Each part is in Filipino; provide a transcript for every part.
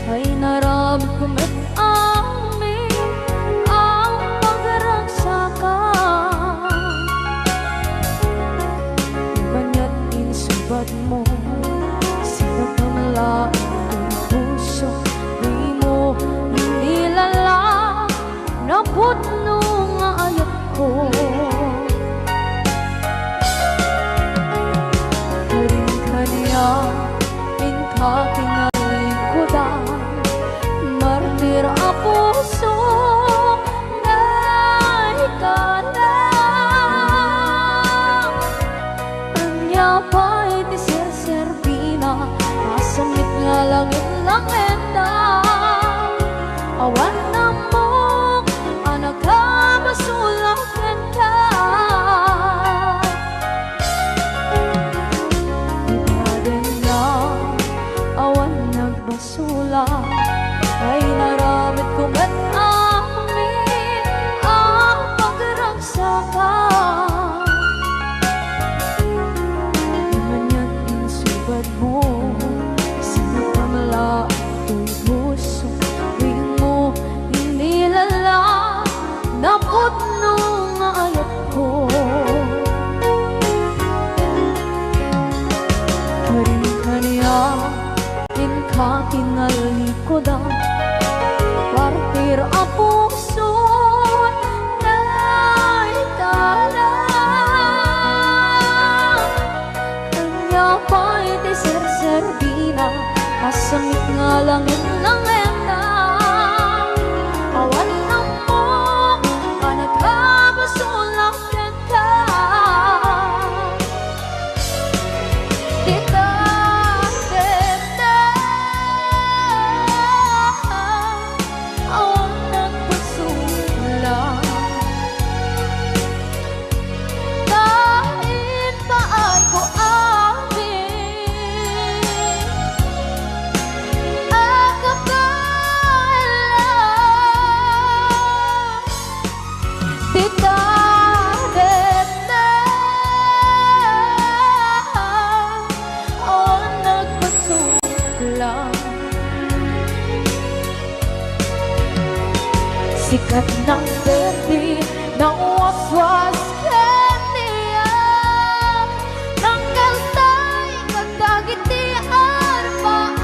ay naramit ko met amin ang pagragsakan. Ibanya't insubad mo, sinagkamala ang puso, di mo inilala na putno nga ayat ko. Karin-kanya kakinalikudan, martir a puso na ikalang. Anya pa'y di serserpina, masamit nga langit langenda. Awan na mo, anak ka masulakan ka. Sula ay naramit kong at amin ang pagragsakan. Imanya't insubad mo, sinagkamala ito'y puso, di mo inilala na putno nga ayat ko. Karin-kanya kakinalikudan, partir a puso na ikalang. Kanya pa'y di serserpina, masamit nga langit langenda. Awan na mo, anak ka masulakan ka. Sikat ng berde ng waswas kaniya, ng kaltay kagdagiti arbaan.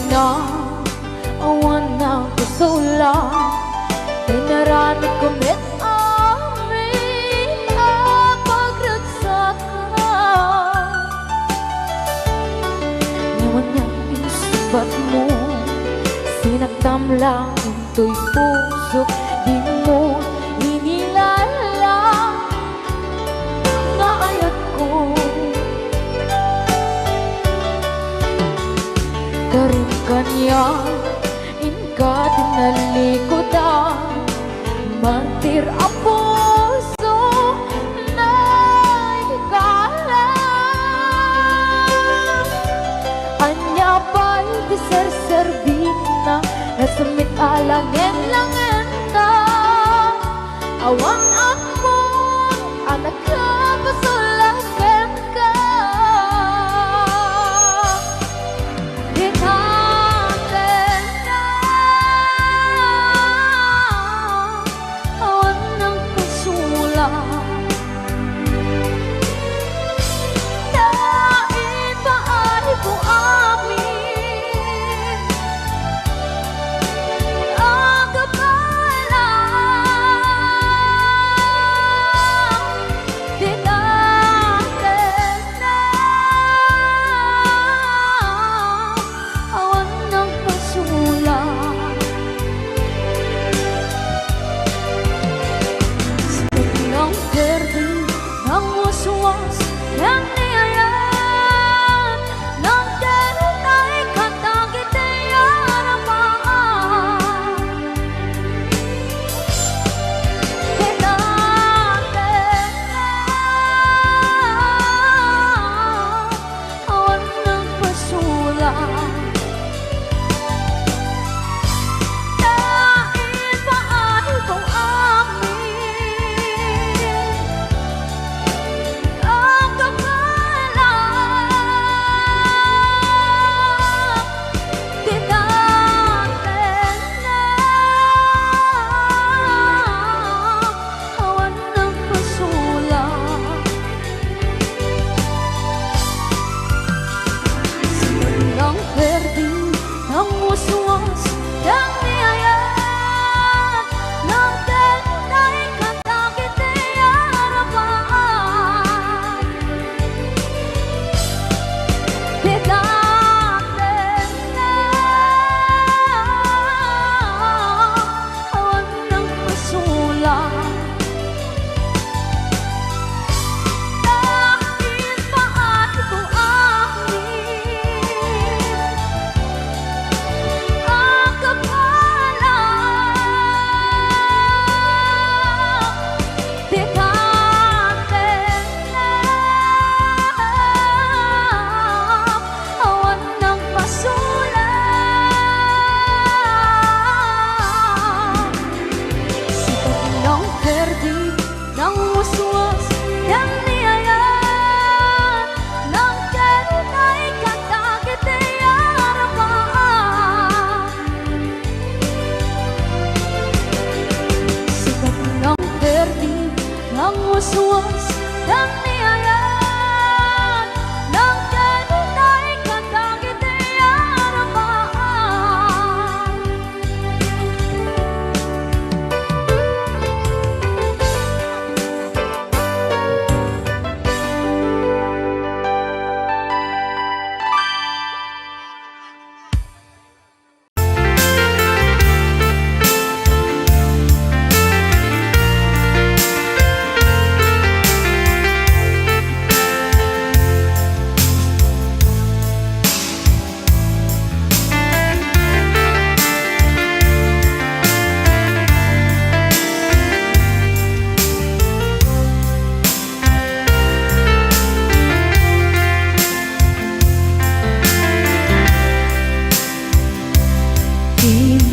Na awan na kusula, inaramit ko met amin ang pagragsakan. Ngayon niyang insubat mo, sinaktam lang ito'y puso, di mo inilala na ayat ko. Karin-kanya kakinalikudan, mantir a puso na ikalang. Anya pa'y di serserpina, nasamit alangin-langin ka. Awan ako, anak ka masulakan ka. Awan ng uswas yang niayat Nang derunay katagite aramaan Kinate awan ng pasulang Dahil paay kong uswas yang niayat Nang derunay katagite aramaan Bigate na awan ng pasulang Dahil paay ko uswas yang niayat Nang derunay katagite aramaan Sikat ng perdi ng uswas yang niayat Nang derunay katagite aramaan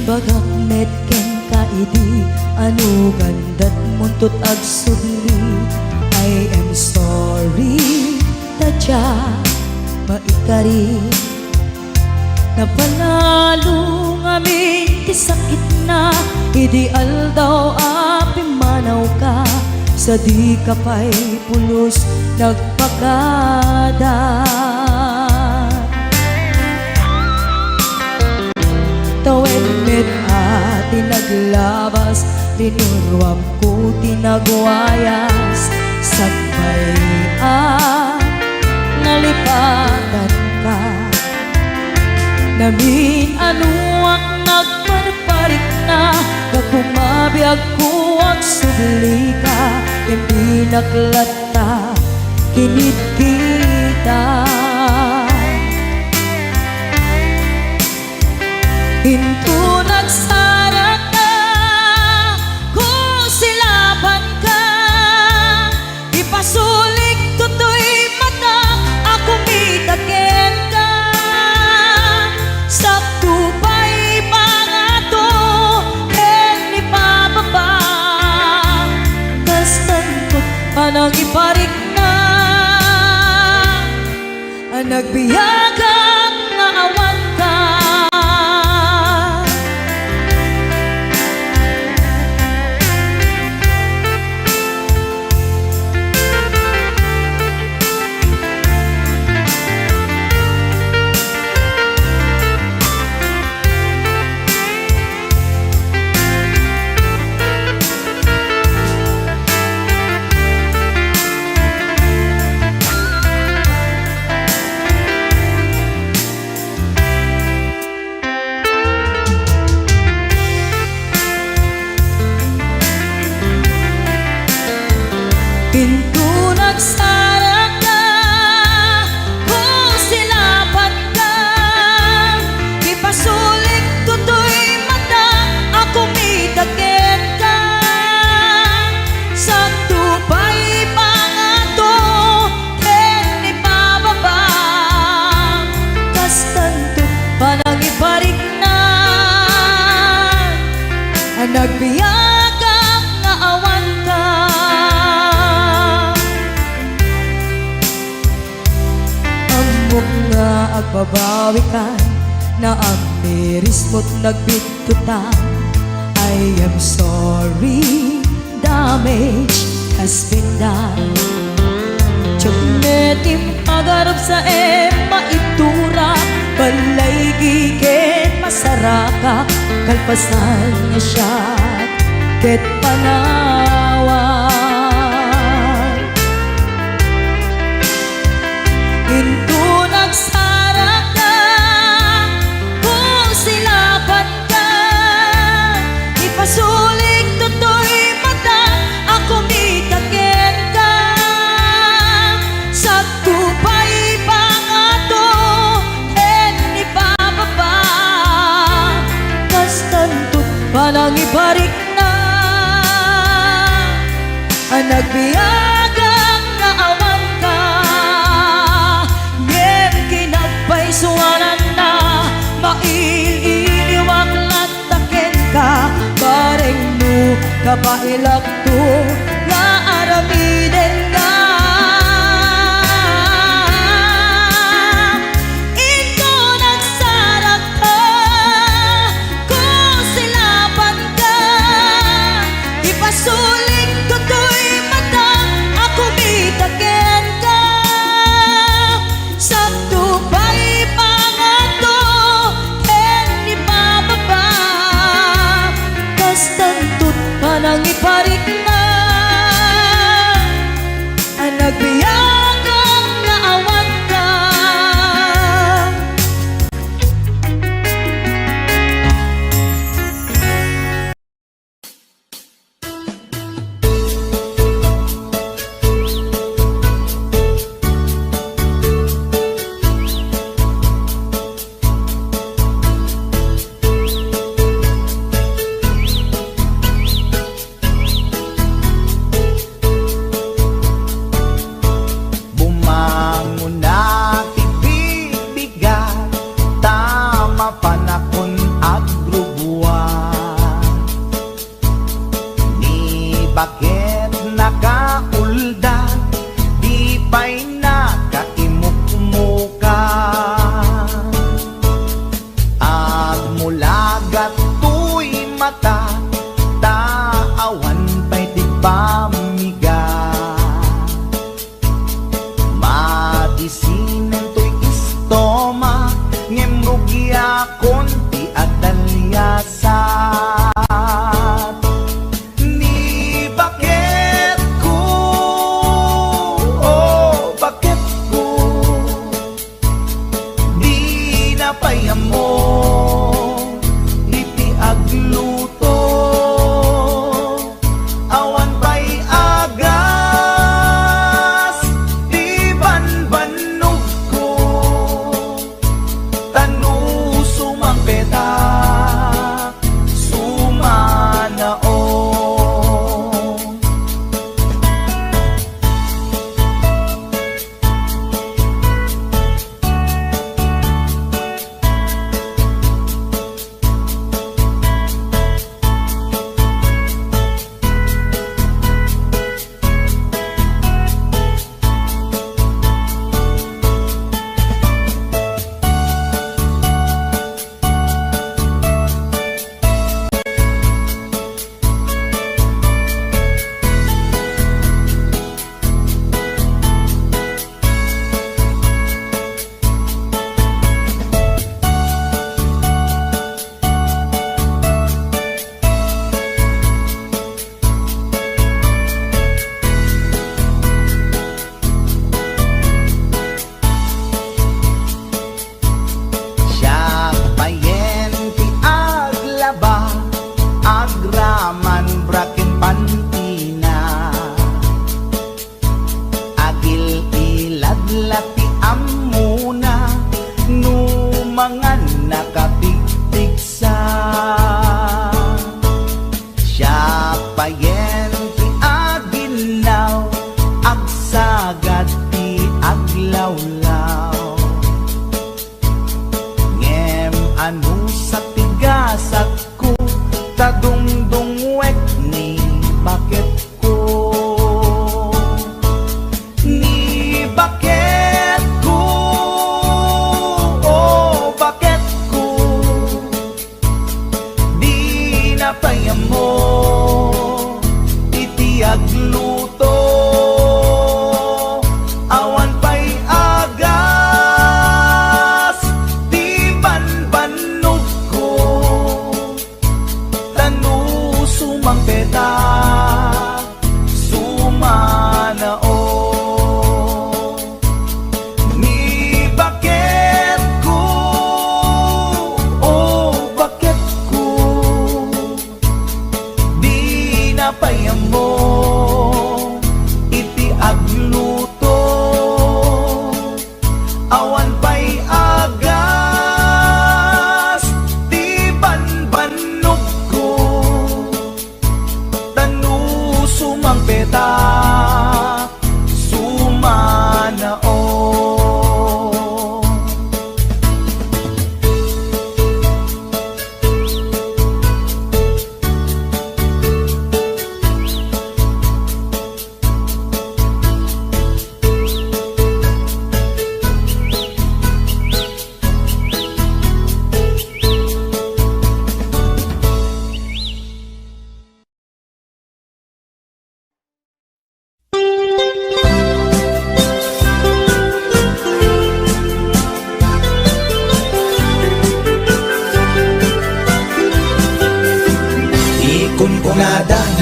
Bagak metken kaidi anu gandat muntut agsubli I am sorry taja maikari Napanalo ngamin ti sakit na ideal daw api manaw ka sa di kapay pulos nagpakada Tawen met ati naglabas Dinurwam ko tinagwayas Sagbay nalipatan ka Namin ano ang nagparparik na Kakumabiyag ko ang subli ka Hindi naklata kinit kita Hinto nagsara ka, kusilaban ka Ipasulik tutoy mata, ako mitaken ka Sakto pa'y pangato, ni pababa Kastan ko't panang iparik na Ang nagbiyagang naawan ka agbabawi ka na ang miris mo't nagbitutan. I am sorry, damage has been done. Tiyognetim agarap sa maitura, balay gigen masaraka, kalpasan niya siya ket panawan. Into nagsarak ka, kung silapan ka, ipasulik tutoy mata, ako mitaken ka. Sa tupay pangato, en ipababa, kastantut palang ibarik na, ang nagbiyagang naawan ka. Ngem kinagpaisuanan na, maililiwag lataken ka, bareng mo kapailak to, nga aramiden ka. Ito nagsarak ka, kung silapan ka, ipasulik tutoy mata, ako mitaken ka. Sa tupay pangato, en ipababa, kastantut panang iparik na, ang nagbiyagang naawan ka. Bumangon na tibibigat, tama panakon agrubuan. Ni bakit nakaulda, di pa'y nakaimukmuka. At mula gato'y mata, taawan pa'y di pamigat. Madisinan to'y istoma, ngem rugya konti at dalyasat. Ni bakit ko, oh bakit ko, di napayamo, iti agluto, awan pa'y agas, di banbanog ko, tanu sumangpetak, sumanao. Siya payen ti aglaba, agraman braken pantina, agil iladlati amuna, numangan nakapigtigsa. Siya payen ti agilaw, agsagad ti aglawlaw. Ngem anu sa tigasat ko, tadungdungwek ni bakit ko. Ni bakit ko,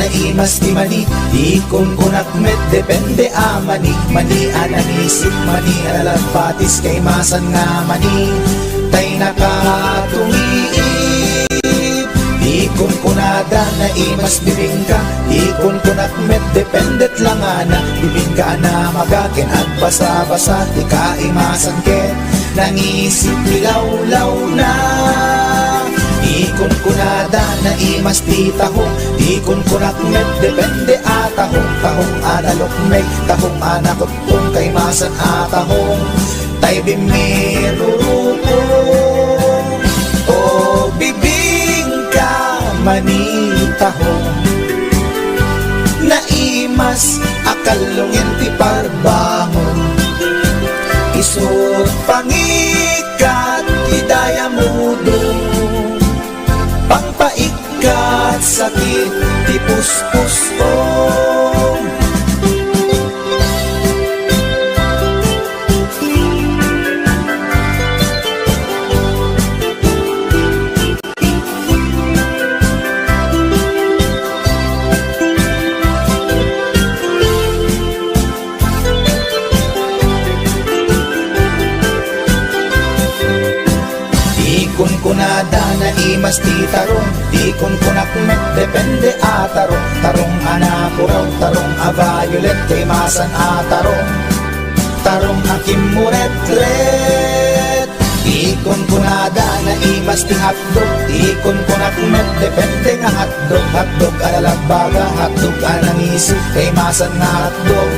na imas di mani ikon kunak met depende mani mani ananisip mani alalapatis kay masan nga mani tay nakatumiip ikon kunada na imas bibingka ikon kunak met dependet lang ana bibingka na magaken at basa-basa di ka imasan ken nangisip ilaw-law na ikon kunada na imas di tahong ikon kunak met depende tahong analok meg tahong anakot kung kay masan tahong tay bimirurupong o bibingka manitahong na imas akalungin ti parbangon isot pangikat idaya mudong pangpaikat sakit ti puspusong kunada na imas ti tarong ikon kunak met depende tarong tarong anapuraw tarong violet kay masan tarong akimuretlet ikon kunada na imas ti hotdog ikon kunak met depende nga hotdog alalagbaga hotdog anangisip kay masan nga hotdog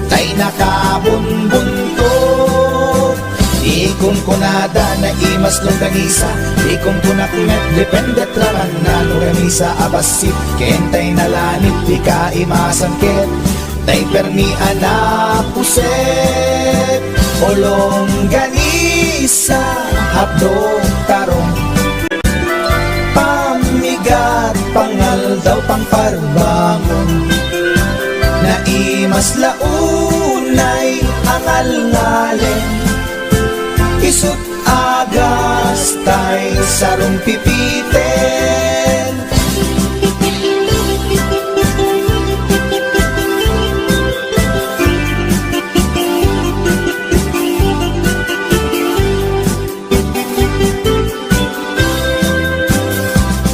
tay nakabunbuntot ikon kunada na imas longganisa ikon kunak met dependet raman na longganisa abasit kentay nalanit di ka imasan ket tay permi anapuset o longganisa hapdog tarong pamigat pangal daw pangparbangon na imas launay angal ngalen isut agas tay sarong pipiten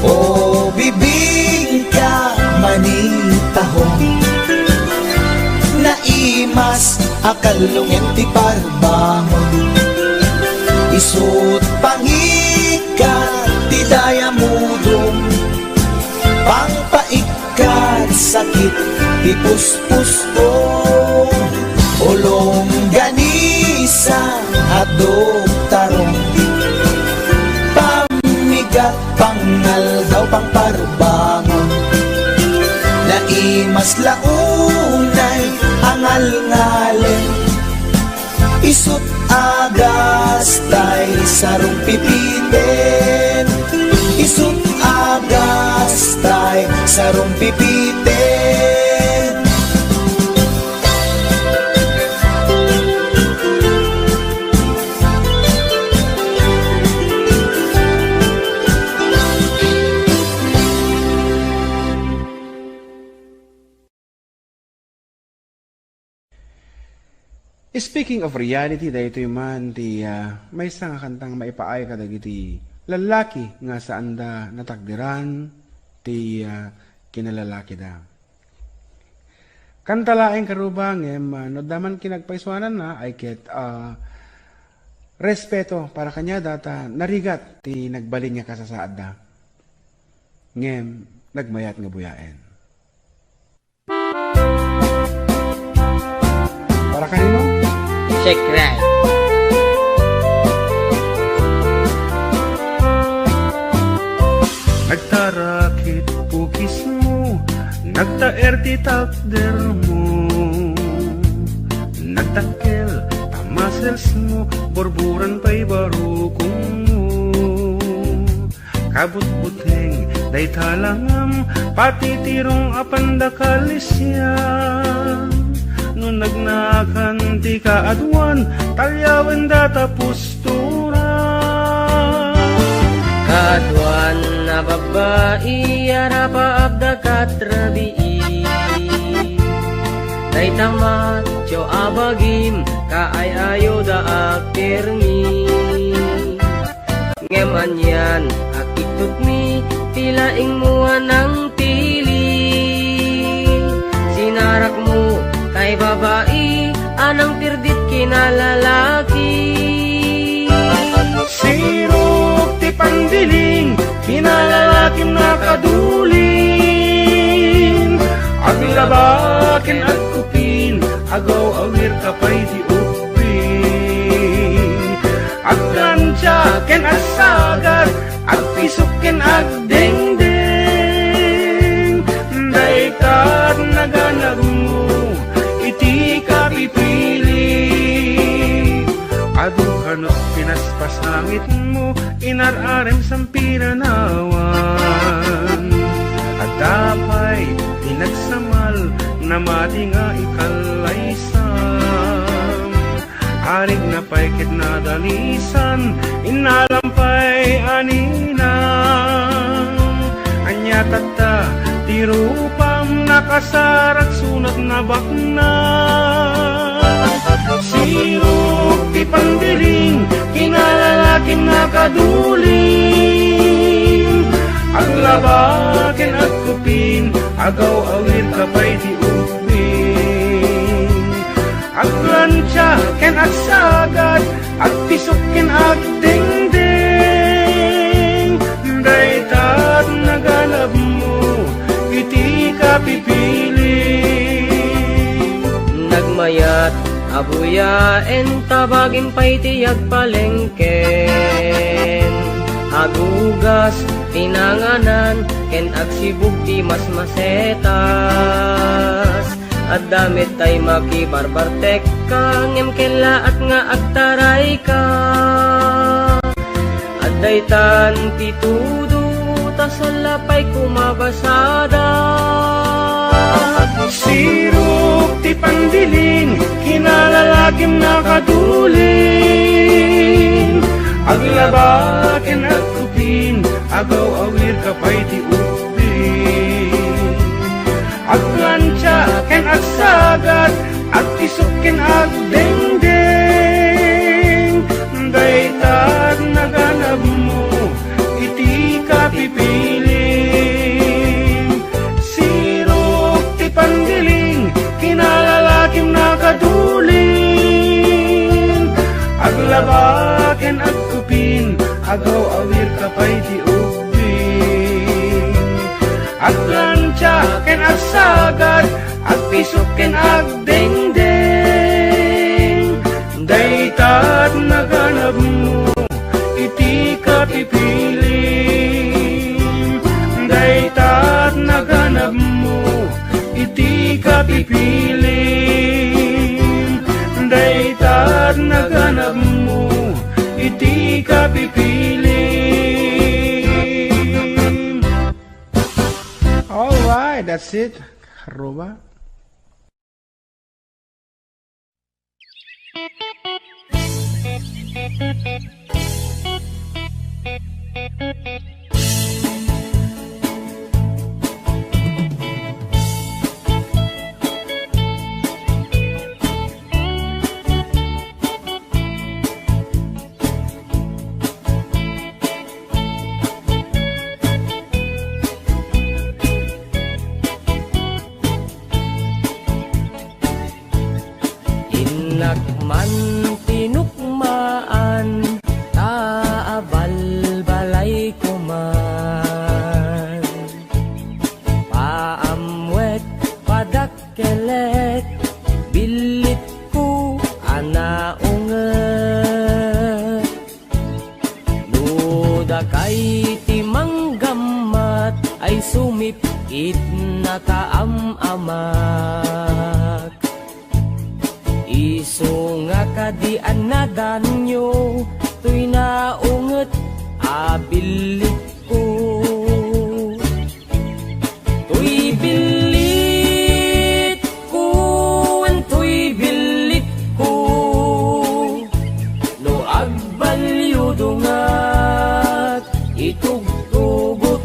o bibingka manitahong na imas akalungin ti parbangon isut pangikat ti daya mudong pangpaikat sakit ti puspusong ulong ganisa hadog tarong pamigat pangal daw pangparbangon na imas launay angal ngalen isut agas tay sarong pipiten isut agas tay sarong pipiten Speaking of reality, dahito man ti may isang kantang maipaay ka dagiti lalaki nga saan da natakdiran ti kinalalaki da. Kantalaeng karubang no daman kinagpaiswanan na ay ket respeto para kanya data narigat ti nagbalin niya kasasaad da. Ngem nagmayat nga buyaen. Para kanino? Check right. Nagtarakit pukis mo, nagtaer ti takder mo, nagtakkel tamasels mo, borburan pa'y barukong mo. Kabut-buteng day talangam, pati tirong apandakalisya. Nung nagnakan ti kaadwan, talyawan data pustura. Kaadwan na babai arapa abda katrabii Day tamat jo abagim kaay ayo da akirmi Ngemanyan akitut mi tilaing mua ng tili Sinarak mo kay babai anang tirdit kinalalaki Sirok ti pandiling, kinalalaking nakaduling Aglabakin at kupin, agaw awir kapay di upin Aglansyaken at sagat, at pisukin at dengdeng Daikat naganag mo, iti ka pipili Aduhan at pinaspas langit mo, inararem sampiranawan At tapay pinagsamal na mati nga ikalaysam Arig na paikit na dalisan, inalampay aninang Anya tata, tirupam nakasarak sunat na bakna Sirok ti pandiling, kinalalaking nakaduling Aglabakin at kupin, agaw awir kapay di upin Aglansyaken at sagat, at pisukin at dingding Daitat naganap mo, iti ka pipili Nagmayat abuyaen tabagin pa'y tiyag palengken Hagugas tinanganan ken agsibug di mas masetas At damit tay makibarbartek ka ngem kela at nga agtaray ka At daytan titudo tasalapay kumabasada Sirok ti pandiling, kinalalaking nakaduling Aglabakin at kupin, agaw awir kapay di upin Aglansyaken at sagat, at isukin at dengdeng Daitat naganap mo, iti ka pipiling Sirok ti pandiling, kinalalaking nakaduling Aglabakin at kupin, agaw awir kapay di upin Aglansyaken at sagat, at pisukin at dengdeng Daitat naganap mo, iti ka pipiling Daitat naganap mo, iti ka pipiling Daitat naganap mo, iti ka pipiling Alright, that's it. Karuba. Inakman tinukmaan taabal balay ko man Paamwet padakkelet bilit ko anaunget Luda kay timanggamat ay sumipit na kaamamak Iso nga kadian na danyo tuy naunget abilit ko Tuy bilit ko tuy bilit ko No agbalyo dungat itugtugot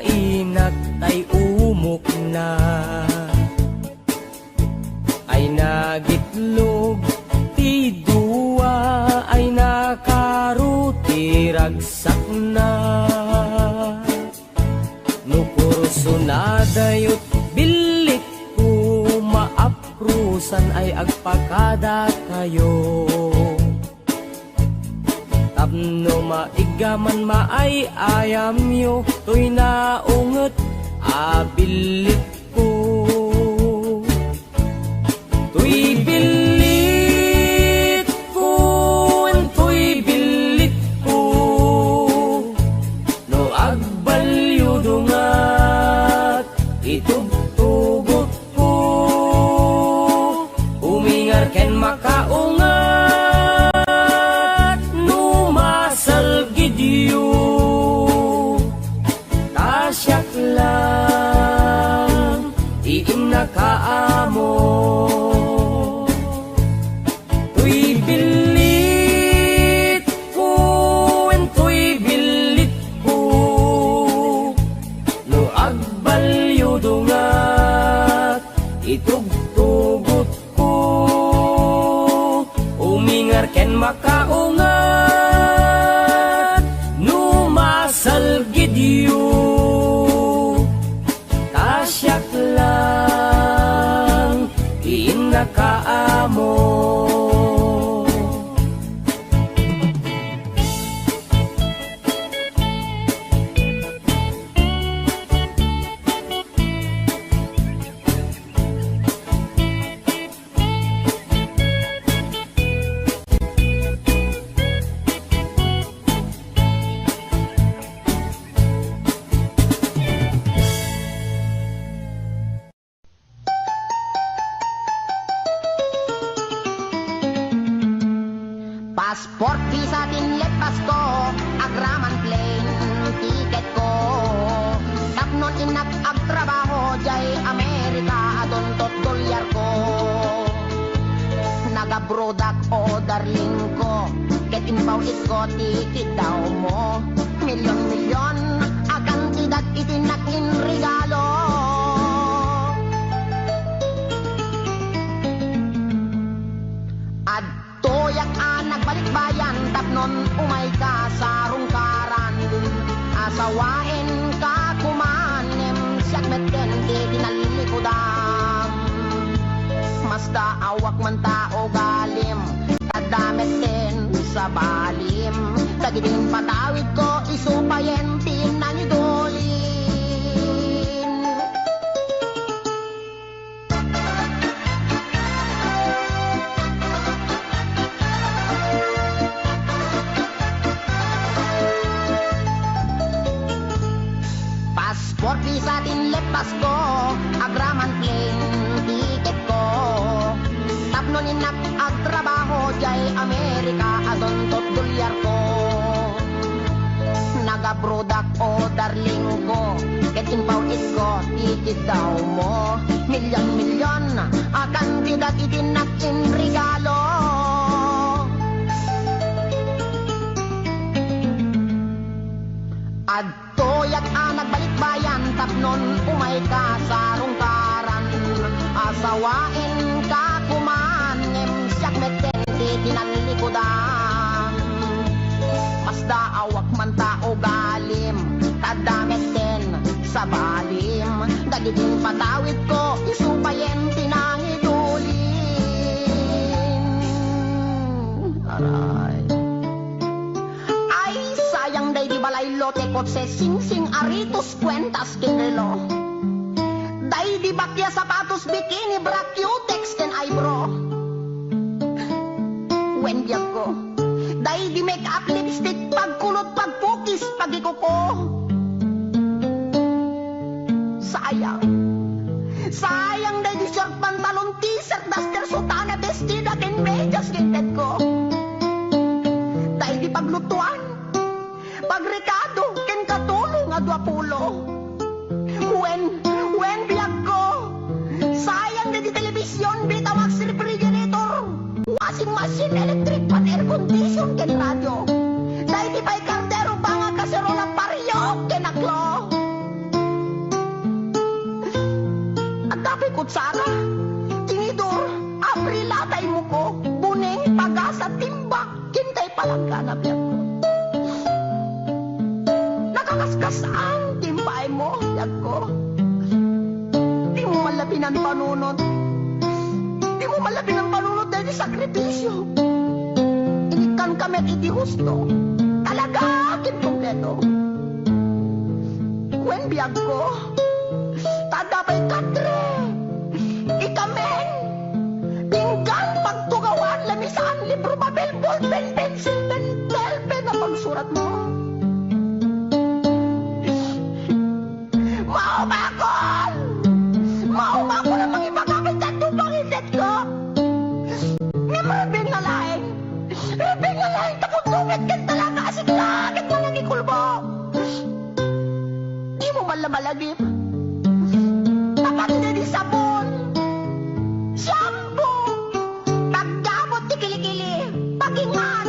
inak tay umok na, ay nagitlog ti duwa, ay nakaruti ragsak na. Nukurso na dayot bilik ko, maaprusan ay agpakada kayo. Tapno maigaman maay ayam yo, to'y naunget abilit ko. To'y bilit ko, to'y bilit ko, no agbalyo dungat itugtugot ko, umingar ken makaungat. Tasyak lang iim na kaamo, to'y bilit ko, to'y bilit ko, no agbalyo dungat itugtugot ko, umingar ken makaungat, numasalgid yu. Tasyak lang inakaamo. Passport, visa, tinlet, pasko, agraman plane, tiket ko. Tapnon inak agtrabaho, jay Amerika, adontot dolyar ko. Nagabrodak o darling ko, ketin paulit ko, tiket daw mo. Milyon-milyon, akan tidak itinak in regalo. Toyak nagbalik bayan, tapnon umay ka sa rungkaran. Asawain ka kumanem, siyak meten di tinalilikudan. Masta awak man tao galim, tadameten sa balim. Tagiting patawid ko, isupayen tinalidolin. Passport, visa, tinlet, pasko, agraman plane, tiket ko. Tapnon inak agtrabaho, jay Amerika, adontot dolyar ko. Nagabrodak o darling ko, ketin paulit ko, tiket daw mo. Milyon-milyon, akan tidak itinak in regalo. Toyak nagbalik bayan, tapnon umay ka sa rungkaran. Asawain ka kumanem, siyak meten di tinalilikudan. Masda awak man tao galim, tadameten sa balim. Dagiting patawid ko, isupayen tinangidulin. Aray. Balay lote kotse sing-sing aritos kwentas kinrelo. Day di bakya sapatos bikini bra cutex ken eyebrow. Wendiag ko. Day di make up lipstick pagkulot pagpukis pagikuko. Sayang. Sayang day di short pantalon t-shirt duster sutana bestida ken medyas ginted ko. Day di paglutuan. Pagrekado, ken katulong nga 20. When biyak ko, sayang na di telebisyon, bitawag si refrigerator, washing machine, electric pan, air condition, ken radyo. Dahil di pa'y kardero, banga kaserola, pariyo, ken aklo. kutsara, tinidor, Aprila tay mo ko, buning, pagasa, timbak, kintay palangga na biyak ko. Nakakaskasaan, timbay mo, biyak ko. Di mo malabi ng panunod. Di mo malabi ng panunod dahil sakripisyo. Inikan kami at hindi husto. Talaga, akin kompleto. When biyag ko, tadabay katre, ikamen, pinggan, pagtugawan, lamisaan, libro, papel, ballpen, pencil, pen, pen na pagsurat mo. Mauma ko na mga ipagkakit at tupang iset ko. Nga marabing na lain. Rabing na lain, takot-lungit kan talaga asik langit mo nang ikulbo. Di mo malamalagip. Tapat na di sabon. Shampoo. Pagdabot di kilikili. Pagingan.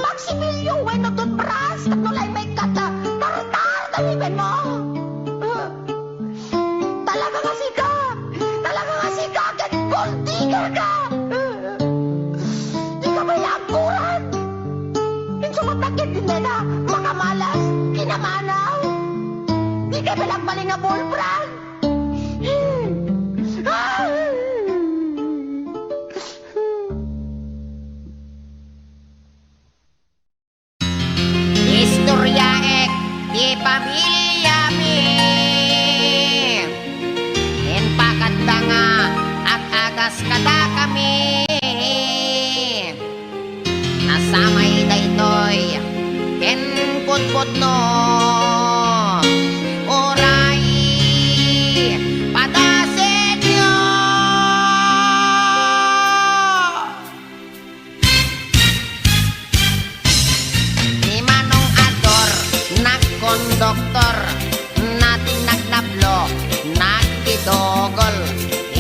Pagsimilyo, weno toothbrush. Tatnulay may kata. Tartar, talibin mo. Talaga kasi ka, kahit gold digger ka! Di ka may angkuran! Insumatakit din na, makamalas, kinamanaw! Di ka balagbaling na bullbrand! Istoryaek di pamilya mi en pakadanga at agas kada kami nasamay daytoy ken putput no oray padasenyo ni Manong Ador nagkondoktor natin nagnablo nagdidogol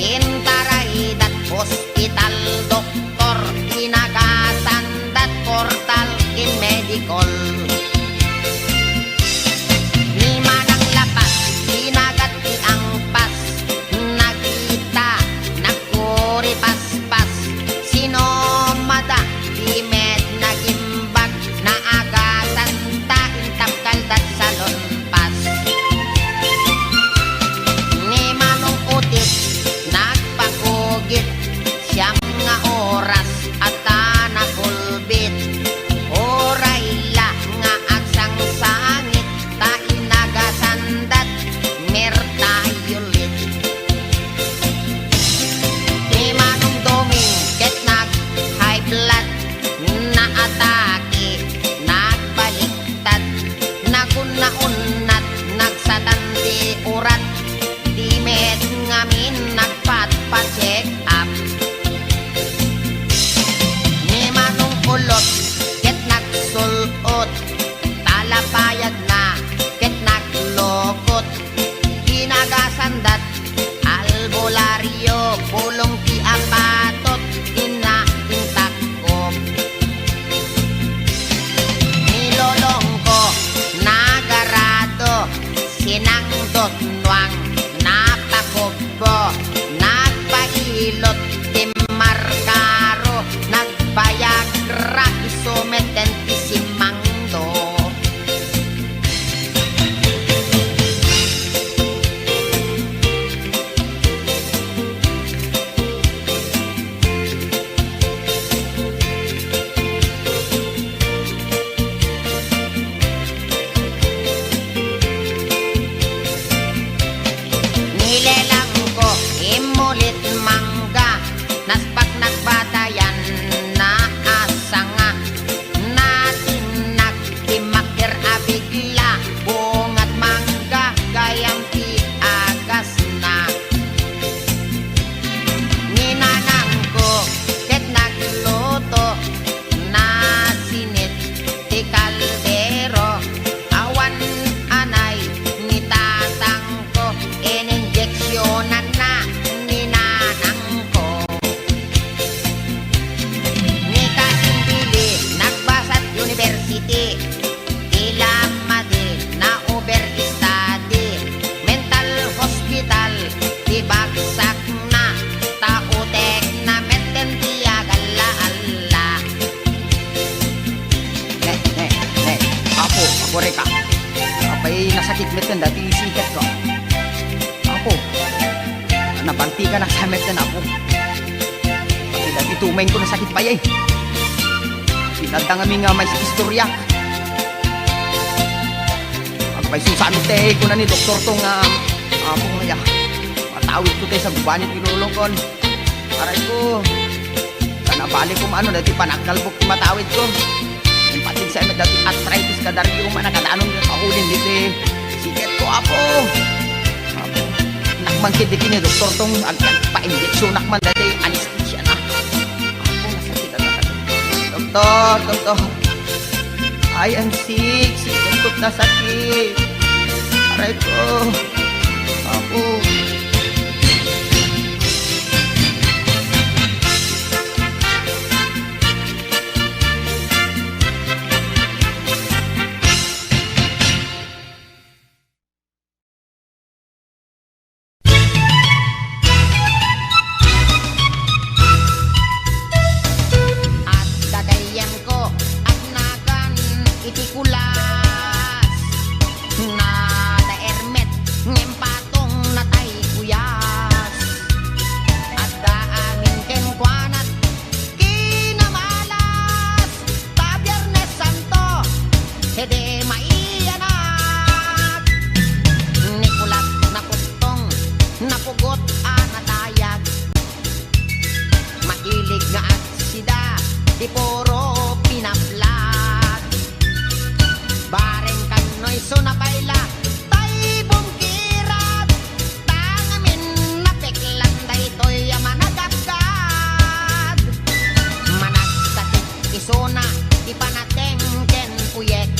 intarahidat hospital doktor inagasandat portal in medical ni Manang Lapas inagat ti angpas nakita nakuri paspas sinomada di med nagimbag naagasan ta intapkal dat salon pas ni Manong Utit nagpakugit siyam nga oras at nakulbit oray la nga agsang sangit ta inagasandat mertayulit ni Manong Doming ket nag high blood na atake nagbaliktad nagunnaunat nagsatanti urat di med ngamin nagpatpa-check up ni Manong Ulot ket nagsulot talapayag na ket naglokot inagasandat albularyo pulong ti apatot inaintakop nilolong ko nagarado sinangdot nuang ore ka. Apay nasakit met kan dati sikat ko. Apo, nabanti ka na sa met kan apo. Apay dati tumain ko nasakit pa yay. Pinadang kami nga may istorya. Apay susante ko na ni doktor tong apo nga. Matawid ko tayo sa gubanit inulong kon. Aray ko, kanabali ko maano dati panagkalbok matawid ko. Yung patig sa emet dati arthritis ka dari yung manakadaanon ng kaulin dito siket ko apo. Apo, nakman kidiki ni doktor tong pa-injeksyon nakman dati anesthesia na. Apo, nasakit na doktor. I am sick, siket ko't nasakit. Aray ko, apo. At dagayan ko at nagan iti kulas na daermet ngem patong natay kuyas at daamin ken kuanat kinamalas ta Biyernes Santo hede maiyanat Nicolas nakustong napugot anatayag mailig nga at sida di puro pinaplat bareng kanoy so napaila tay bungkirat tangamin napeklan daytoy managagad managsakit isona ipanateng ken uyek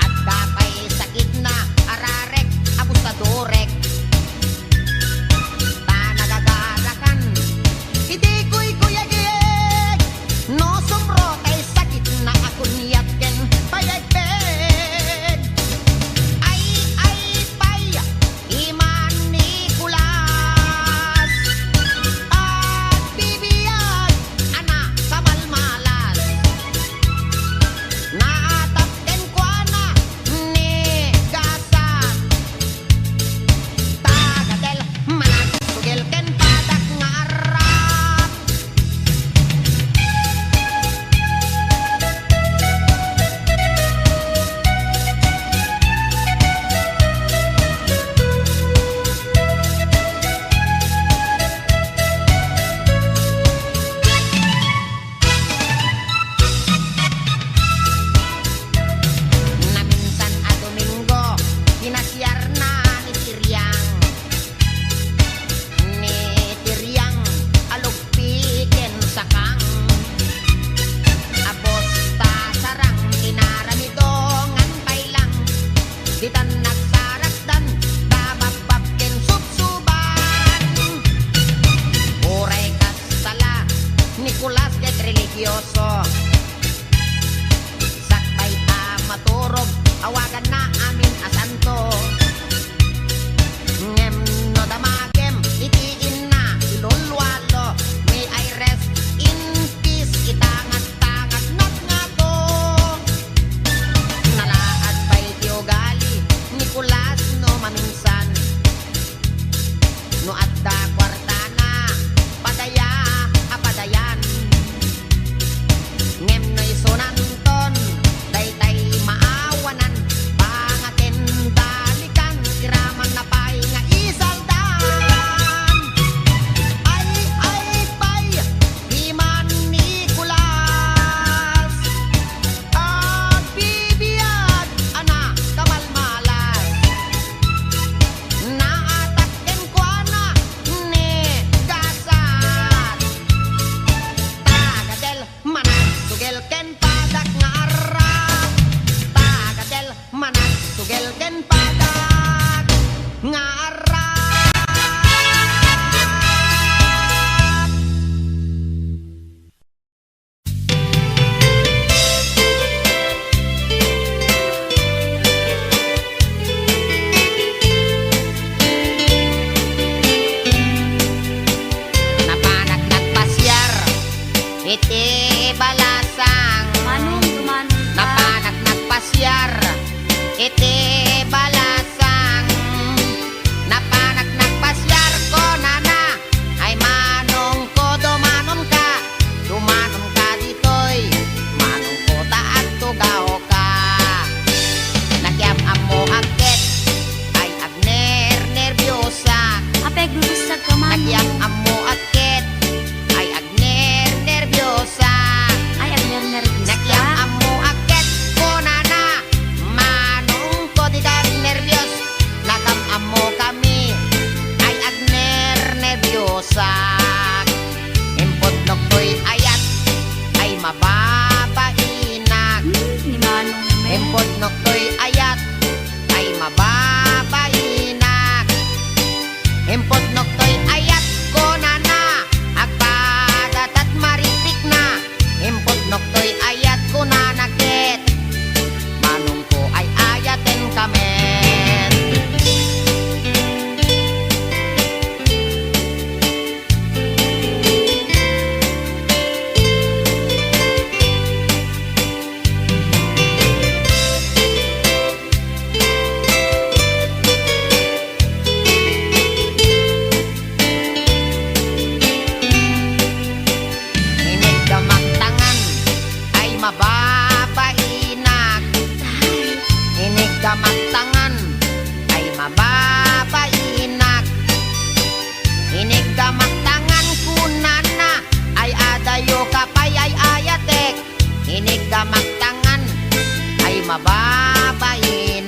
at dapay sakit na ararek abustadorek ta nagagarakan hindi ko'y kuyagig no sumro tay sakit na akunyat ken payagpeg ay pay iman Nicolas at bibiyag ana sa malmalas naatap ken kuana ni gasat tagadel managsugel ken padak nga arap na minsan a Domingo pinasyar na ni Tiriang alugpiken sakang abos ta sarang inaramidongan pailang ditan nagsaragdan tababab ken subsuban oray kasala Nicolas ket religyoso sakbay ta maturog awagan na amin asanto ngem no damagem itiin na ilulwalo may I rest in peace itangat-tangat nat nga to nalaad pa'y tiogali Nicolas no maminsan no adda kwartana padaya apadayan ngem no isunanton daytay maawanan pangaken dalikan iraman na pay nga isaldan ay pay iman Nicolas at bibiyag ana kamalmalas naatak ken kuana ni gasat tagadel managsugel ken padak nga arap tagadel managsugel ken padak nga arap napanak nagpasyar iti balasang Manong tumanong ka. napanak nagpasyar pasyar iti balasang napanak nagpasyar ko nana ay manong ko dumanon ka ditoy manong ko taat tugaw ka nakyam amo akit ay agner nervyosa Apeg lulusag ka man. nakyam amo akit ay agner nervyosa Ay, agner nervous nakyam ka. amo akit ko nana manong ko di ka nervyos nakam amo kami ay agner nervyosa impot noktoy ayat ay mababainak Ni Manong men. impot noktoy ayat ay mababainak impot noktoy ayat ko nana agpadatat maritik na impot noktoy ayat ko nanakit manong ko ay ayaten kamen inig gamagtangan ay mababainak inig gamagtangan ay mababainak inig gamagtangan kunana ay adayo kapay ay ayatek inig gamagtangan ay mababainak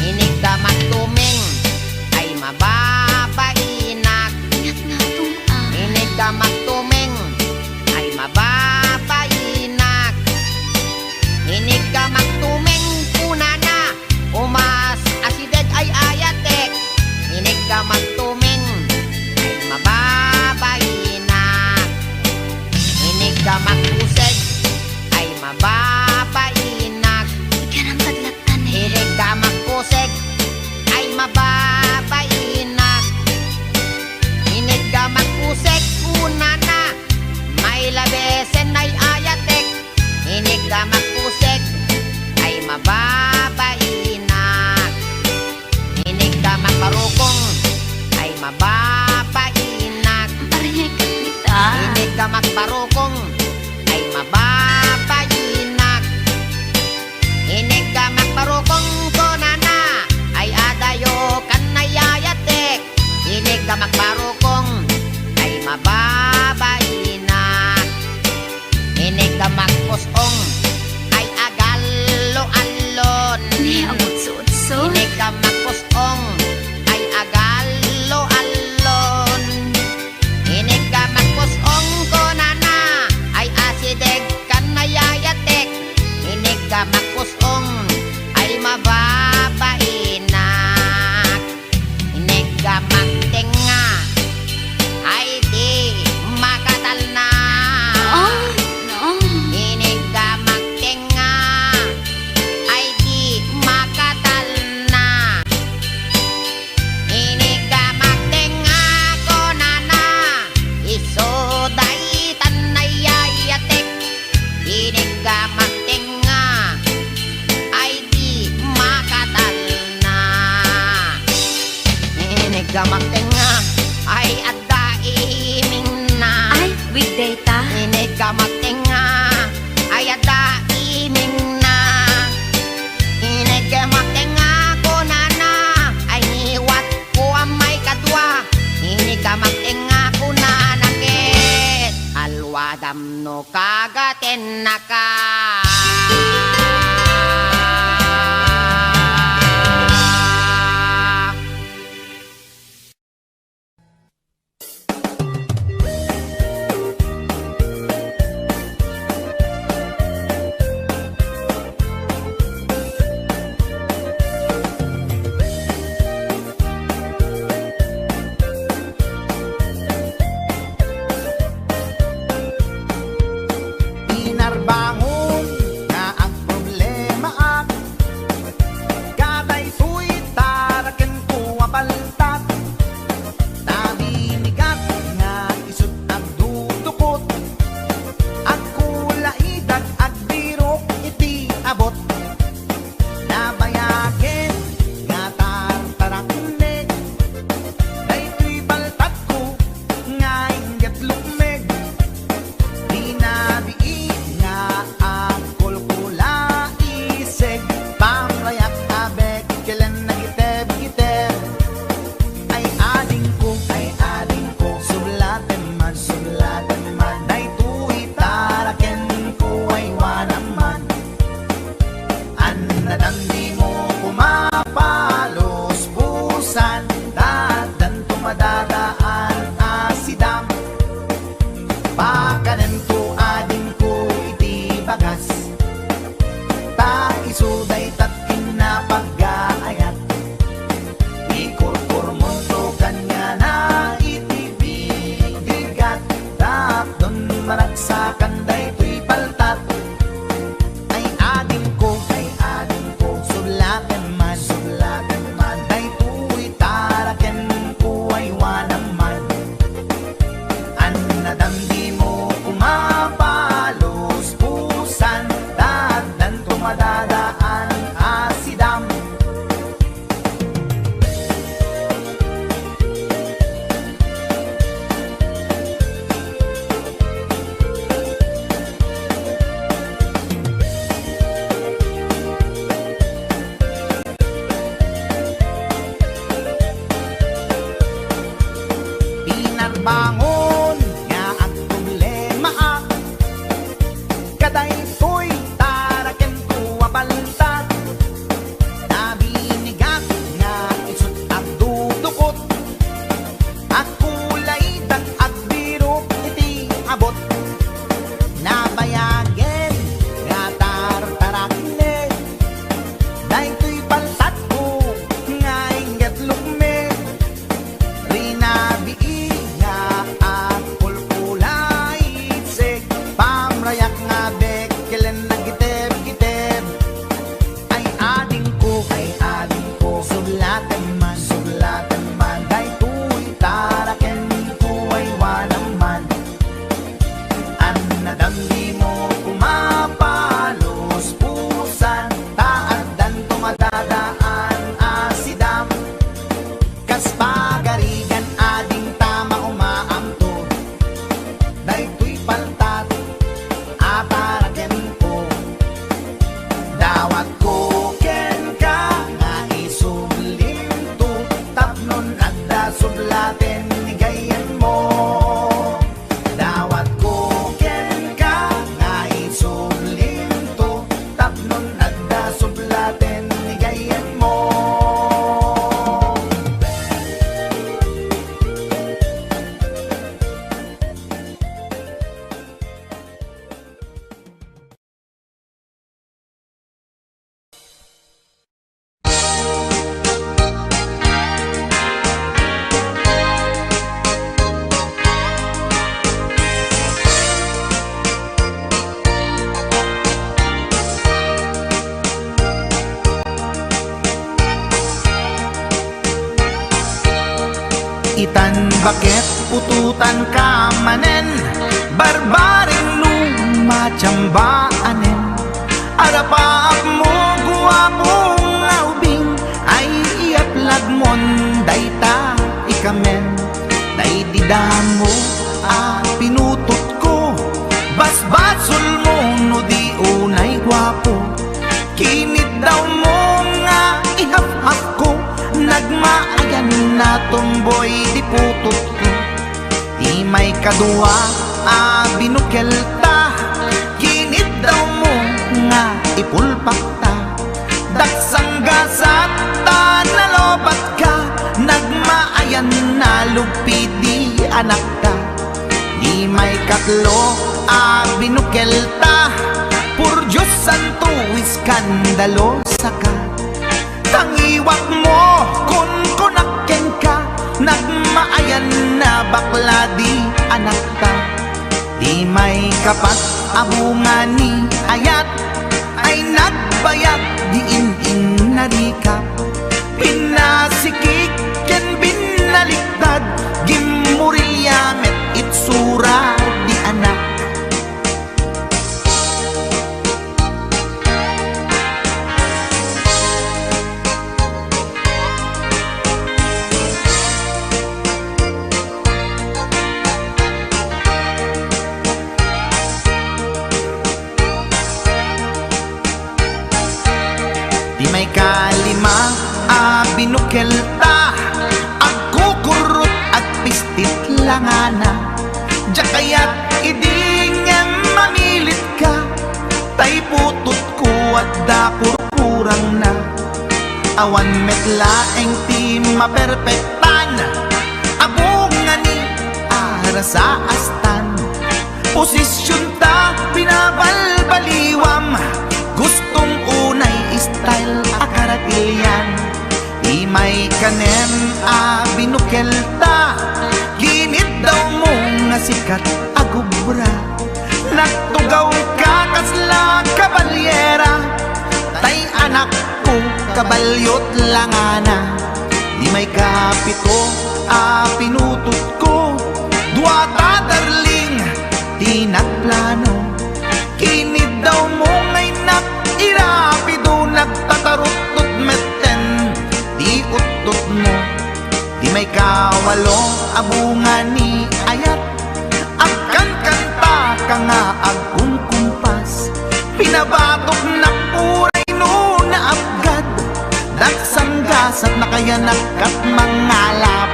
inig gamagtuming ay mababainak Ingat nga itong inig gamagtuming ay mababainak inig gamagtuming kunana umas asideg ay ayatek inig gamagtuming ay mababainak inig gamagpuseg ay mababainak Ikanang tadlatan eh. inig gamagpuseg ay mababainak inig gamagpuseg kunana may labesen ay ayatek inig gamagpuseg ay mababainak inig gamagparukong ay mababainak Arihay ka kita. inig gamagparukong ay mababainak inig gamagparukong konana ay adayo kanayayatek inig gamagparukong ay mababainak inig gamagpusong ay agalo-alon Ni ang utso-utso. inig gamagpusong ay agalo-alon inig gamagpusong konana ay asideg kanayayatek inig gamagpusong ay mababainak inig gamagtenga ay di makatal na Oh, no. inig gamagtenga ay di makatal na inig gamagtenga ko nana isoday tanayayatek inig gamagtenga ay di makatal na inig gamagtenga ay adda iming na Ay, weekday ta. inig gamagtenga ay ada iming na inig gamagtenga ko nana ay niwat ko ang may kadwa inig gamagtenga ko nanakit alwadam no kagaten naka Inarbangon Nadamdi mo kumapalos pusan, taad dan tumadadaan asidam. Kas pagarigan ading tama umaamto, daytoy paltat ataraken ko. Dawat ko ken ka nga isublim to, tapnon adda sublaten ni gayen mo. Dawat ko ken ka nga isublim to, tapnon adda sublaten ni gayen mo. Itan bakit pututan ka manen, barbaring lumachambaanen. Arapaap mo guwapong aubing, ay iaplag mon dayta ikamen. Daydidamo pinutot ko, basbasul mo no di unay guwapo. Kinit daw mo nga ihap-hap ko, nagmaayan na tomboy di putot ko. Di may kadua binukelta, kinit daw mo nga ipulpakta. Daksang gasat nalobat ka, nagmaayan na lupidi anak ka. Di may katlo binukelta, pur Diyos santo iskandalo saka. Tangiwak mo kun kunaken ka, nagmaayan na bakla di anak ka. Di may kapat abungan ni ayat, ay nagbayat di in narikap. Pinasikik ken binaliktad, gimurilyamet itsura di anak. Di may kalima binukelta, agkukurot at pistit langana. Jakayat idingem mamilit ka, tay putot ko at dakurkurang na. Awan metlaeng ti maperpektan, abungan ni ara sa astan. Posisyon ta binabalbaliwam, gustong unay style akaratilyan. Di may kanem binukelta, ginit daw mo nga sikat agubra. Nagtugaw ka kasla kabalyera, tay anak ko kabalyot langana. Di may kapito pinutot ko, duwata darling di nagplano. Kinid daw mo ngay irapido, nagtatarot-tot meten di utot mo. Di may kawalo abungan ni ayat, agkan kanta ka nga agkung kumpas. Pinabatok na puray no na abgad, daksang gasat na kaya nakat mangalap.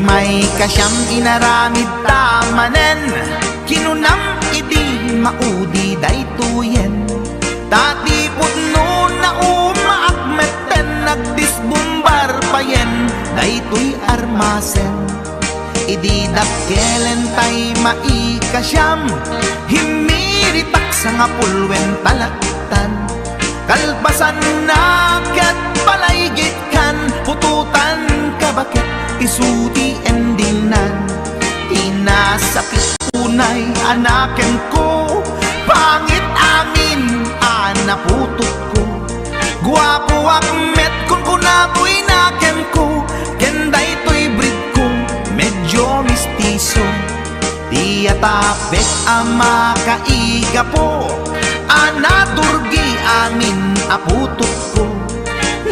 May kasyam inaramid tamanen, kinunam idi maudi daytoyen. Dati putno na umaakmeten, nagdisbumbar payen daytoy armasen. Idi dakkelen tay maikasyam, himiritak sa nga pulwen talaktan. Kalpasan na ket palaygit kan, pututan ka bakit isuti endinan, inasakit unay anaken ko, pangit amin anaputot ko, guwapo akmet kun kunaboy naken ko, kenday to'y breed ko, medyo mistiso, di atapek ama kaiga po, anaturgi amin aputot ko,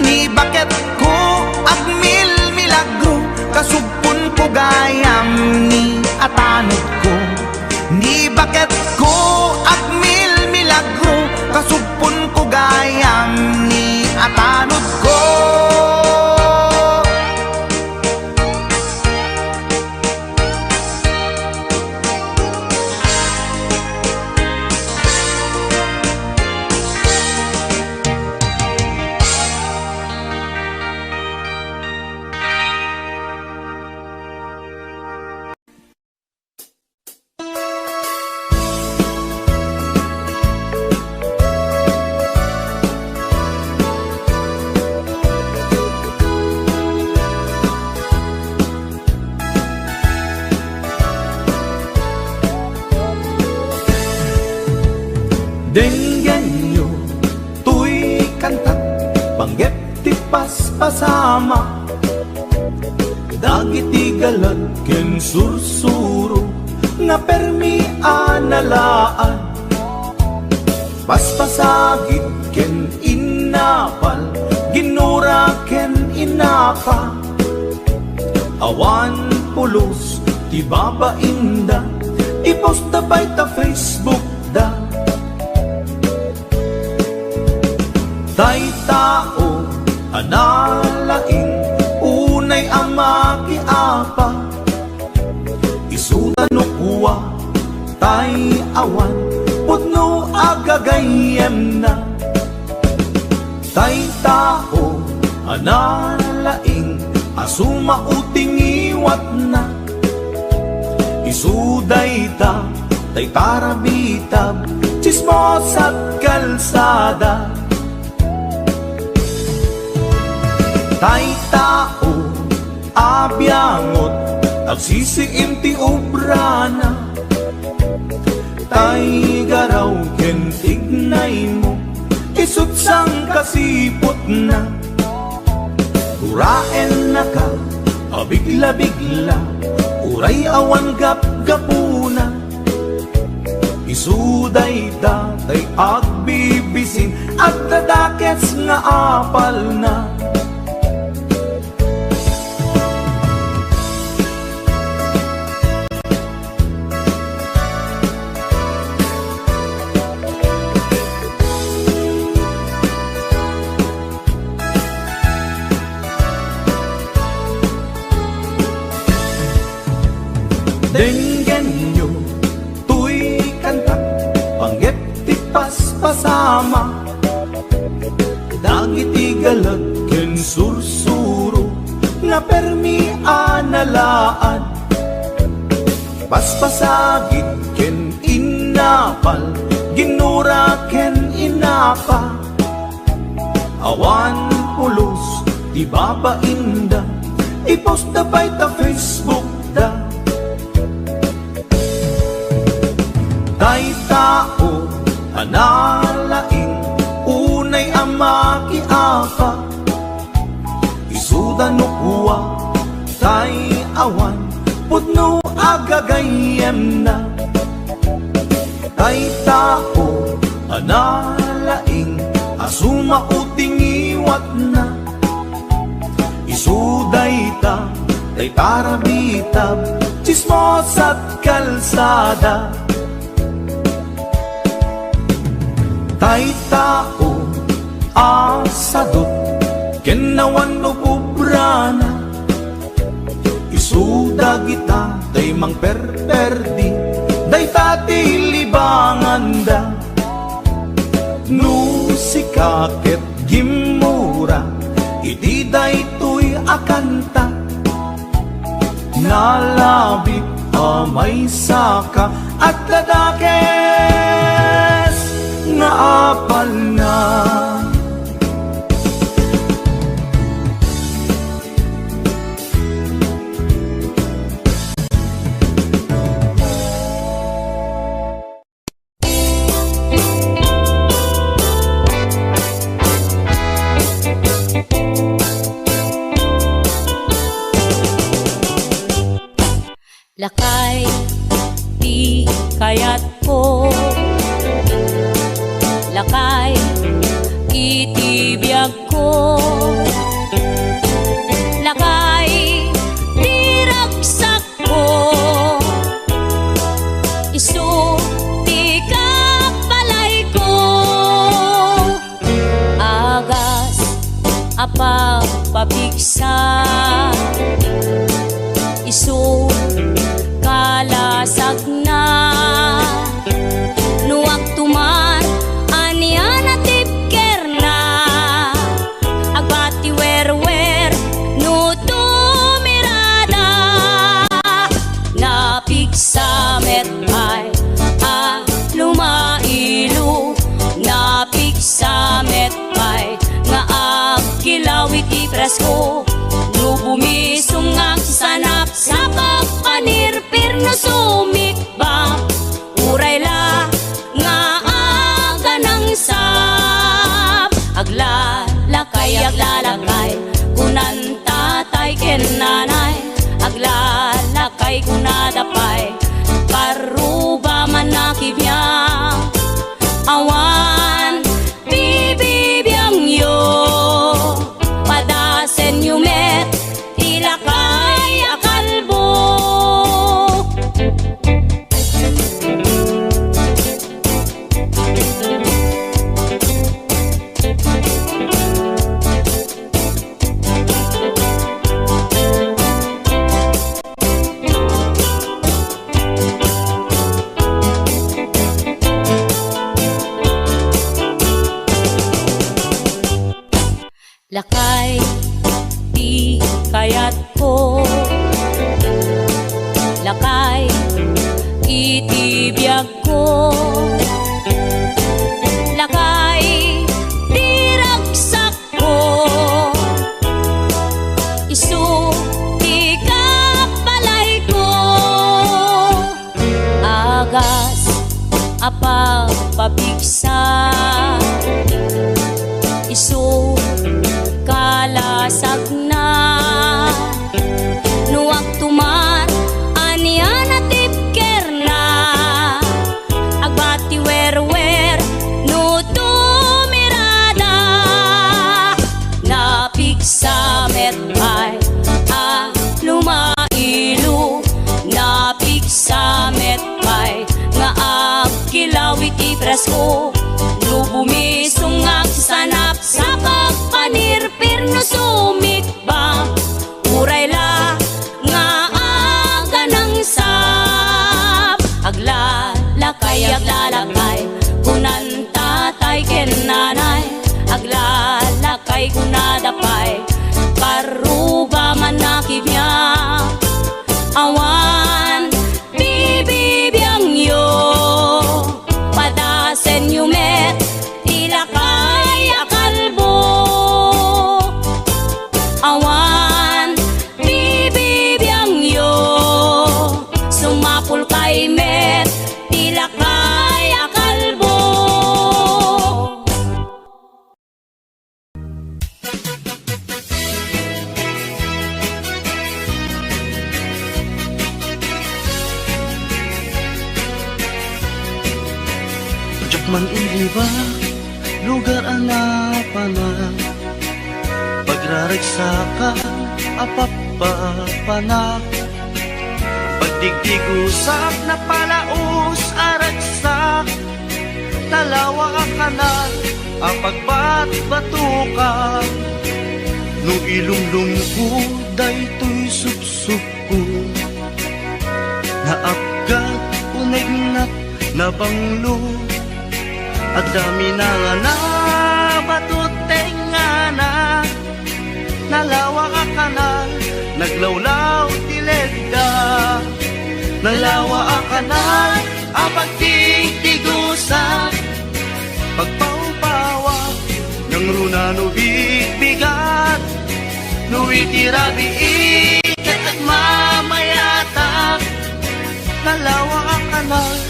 ni bakit ko agmil milagro, kasupon ko gayam ni atanod ko, ni bakit ko agmil milagro, kasupon ko gayam ni atanod ko. Denggan nyo, tuy kantat, panggep ti paspasama, dagiti galad ken sursuro, nga permi analaan, paspasagit ken inapal, ginura ken inapa, awan pulos ti babainda, iposta bay ta Facebook da. Tay tao analaing unay ama kiapa, isuda no kuwa tay awan putno agagayem na. Tay tao analaing asuma uting iwat na, isuday ta tay tarabitab chismos at kalsada. Tay tao abyangot agsisiim ti obrana, tay garaw ken tignay mo isut sang kasipot na, uraen na ka abigla-bigla, uray awan gap-gapuna, isuday ta tay agbibisin at dadakets nga apal na. Denggan nyo, tuy kantak, panggep ti paspasama, dagiti galag ken sursuro, nga permi analaan, paspasagit ken inapal, ginura ken inapa, awan pulos ti babainda, iposta bay ta Facebook da. Tay tao analaing unay ama kiapa, isuda no kuwa tay awan putno agagayem na. Tay tao analaing asuma uting iwat na, isuday ta tay tarabitab chismos at kalsada. Tay tao asadot kenawan no pubrana, isuda kita tay mang perperdi, day tati libanganda, no sikaket gimura, iti day tuy akanta, nalabit amay saka at ladakes nga apal na. Lakay, di kayat ko. Lakay, itibiyag ko. Lakay, di ragsak ko. Isu, di kapalay ko. Agas, apa pabigsa. Isu, kalasag na. Nuwag tuman, anian at tipker na. Agbati wer-wer, no tumirada. Napigsa metay, lumailu. Napigsa metay, nga agkilawit ipresko. No bumisungag sanap sa pagpanirpir no sumikba. Uray la nga aga ng sap. Aglalakay, kunan tatay ken nanay. Aglalakay kunadapay, paruba man nakibiyang. Awan, bibibiyang yo. Padasen yumet, ilakay akalbo. Lakay, di kayat ko. Lakay, itibiyag ko. Lakay, di ragsak ko. Isu, di kapalay ko. Agas, apa pabigsa. Isu, kalasag na. Nuwag tuman, anian at tipker na. Agbati wer-wer, no tumirada. Napigsa metay, lumailu. Napigsa metay, nga agkilawit ipresko. No bumisungag sanap sa pagpanirpir no sumikba. Uray la nga aga ng sap. Aglalakay, kunan tatay ken nanay. Aglalakay kunadapay, paruba man nakibiyang. Awan, bibibiyang yo. Padasen yumet, ilakay akalbo. Awan, bibibiyang yo. Sumapul kay met, ilakay akalbo. Man iliba, lugar anapana. Pagraragsakan, apapapana. Pagdigdig-usap na palaus aragsak. Talawa kanan, apagbat-batukan. No ilumlum ko, daytoy supsup ko. Naapgat, unegnat, nabanglo. At dami na nga na batuteng nga na. Nalawa ka kanal, naglawlaw tilegda. Nalawa ka kanal, apagtigtigusan. Pagpaupawa, ng runa no bigbigat. No itirabi ikat at mamayata. Nalawa ka kanal,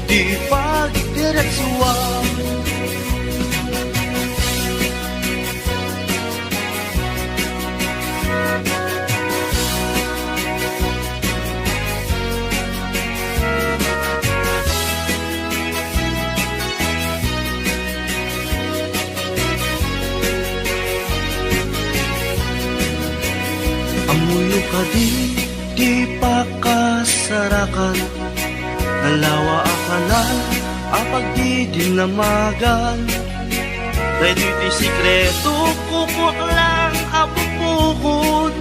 di pagdiretsuan. di pakasarakan. Nalawa akanan, apag di dinamagan. Ready di sikreto, kukwak lang apupukod.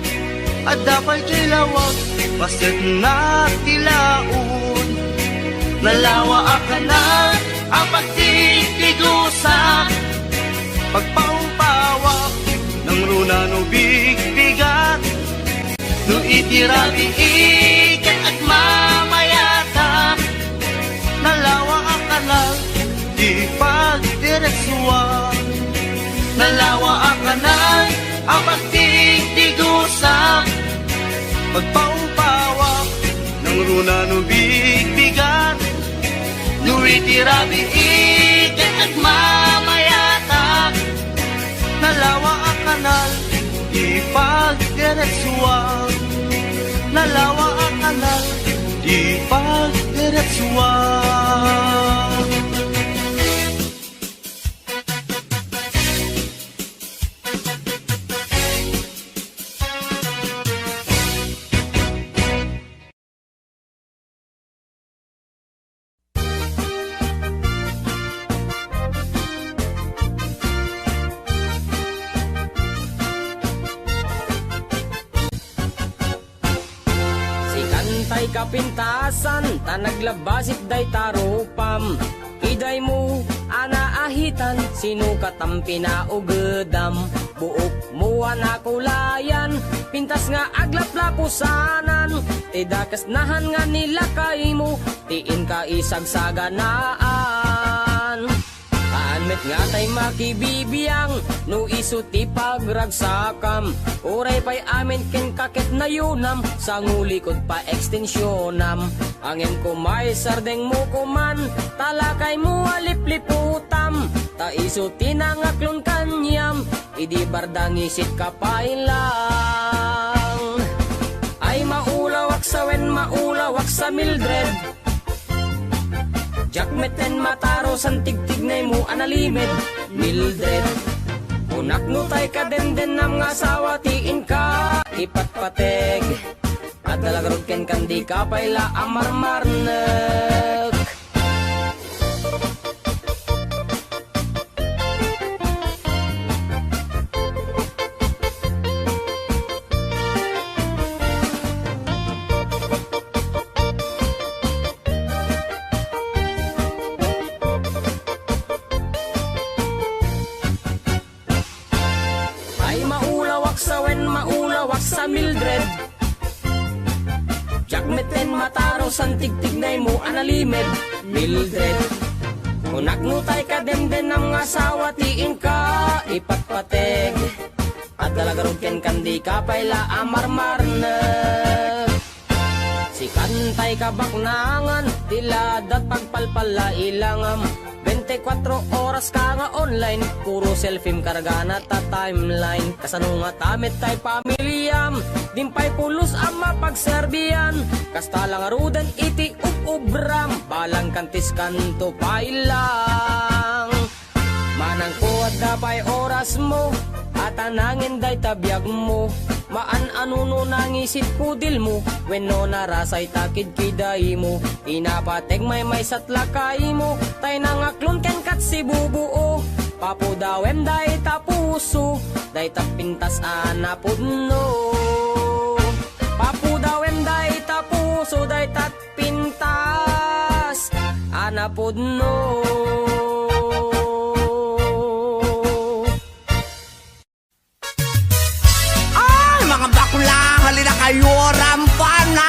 At dapat kilawag, basit na tilaon. Nalawa akanan, apag di tigusa. Pagpaumpawak ng runa no bigbigat. No itirabi ikat at mamayata. Nalawa akanan, di pagdiretsuan. Nalawa akanan, apag di tigusa. Pagpaumpawak ng runa no bigbigat. No itirabi ikat at mamayata. Nalawa ang kanal, di pagdiretsuan. Nalawa ang kanal, di pagdiretsuan. Tay kapintasan, ta naglabasik day tarupam. Iday mo, anaahitan, sino katampi na ugedam. Buok mo anakulayan, pintas nga aglaplapusanan. Tidakas nahan nga nila kay mo, tiin ka isagsaganaan. Kaanmet nga tay makibibiyang, no isuti pagragsakam. Uray pa'y amin ken kakit na yunam, sa ngulikod pa ekstensyonam. Angin ko may sardeng mo kuman, talakay mo alipliputam. Ta isuti na ngaklon kanyam, idi bardang isit kapailang. Ay maulawak sa wen, maulawak sa Mildred. Jakmeten mataro san tigtignay mo analimed Mildred. Unak no tay ka den nam nga asawa tiin ka ipatpateg. At dalagarod ken kandi ka payla amarmarnek. Sa Mildred, jakmeten mataro san tigtignay mo analimed Mildred. Unak nutay ka demden ng asawa tiin ka ipatpateg. At dalagarod ken kandi ka payla amarmarnek. Si kantay ka baknangan, tiladat pagpalpala ilangam. 24 oras ka nga online, puro selfie karga na ta timeline. Kasano nga tamit tay pamilyam, dimpay pulos ang mapagserbiyan. Kasta lang arudan iti ubram, balang kantis kanto pailang. Manang kuwad na pa'y oras mo, at anangin day tabiyag mo. Maan-ano nangisit kudil mo, when no narasay takid kiday mo. Inapateg may satlakay mo, tay nangaklon ken kat si bubuo. Papudawem day tapuso, day tapintas anapudno. Papudawem day tapuso, day tatpintas anapudno. Halina kayo, rampana!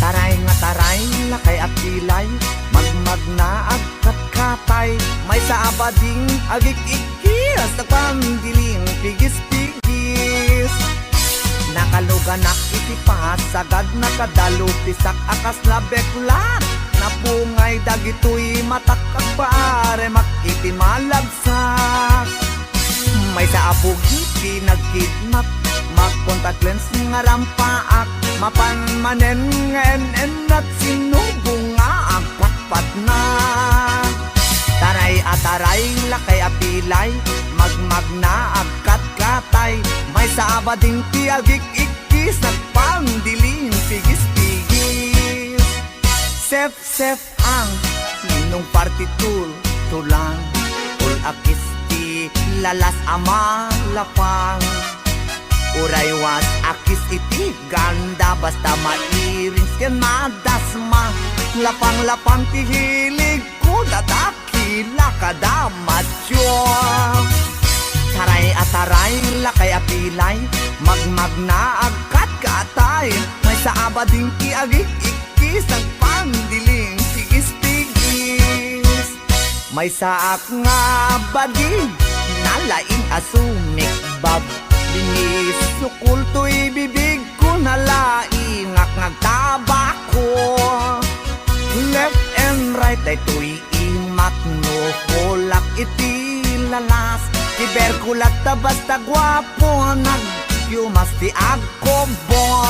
Taray nga taray, lakay at kilay, magmag na agkat-katay, may sa abading agik-ikis, nagpanggiling pigis-pigis. Nakaluganak itipas, sagad nakadalo, pisak akas labeklat, napungay dagitoy matakag paare, makitimalagsak. May sa apugi, pinagkidnap, mag-contact lens nga rampaak, mapanmanen nga en at sinubong nga agpatpat na. Taray at taray, lakay apilay, magmag na agkat-katay, may sa abading tiagik-ikis, nagpang sef ang nung partitur tulang ul akis ti lalas ama lapang uray was akis iti ganda basta mairing ken madasma lapang-lapang ti hilig ko dadakila kada macho taray ataray lakay apilay magmagna agkat katay may saaba ding ti agik ikis ang pandiling tigis-tigis may saak nga bagi nalaing asumik bab dinis sukul to'y bibig ko nalaing ngagtabako left and right ay to'y imak no kolak iti lalas Iberkulat ta basta gwapo Nagyumas ti agkobo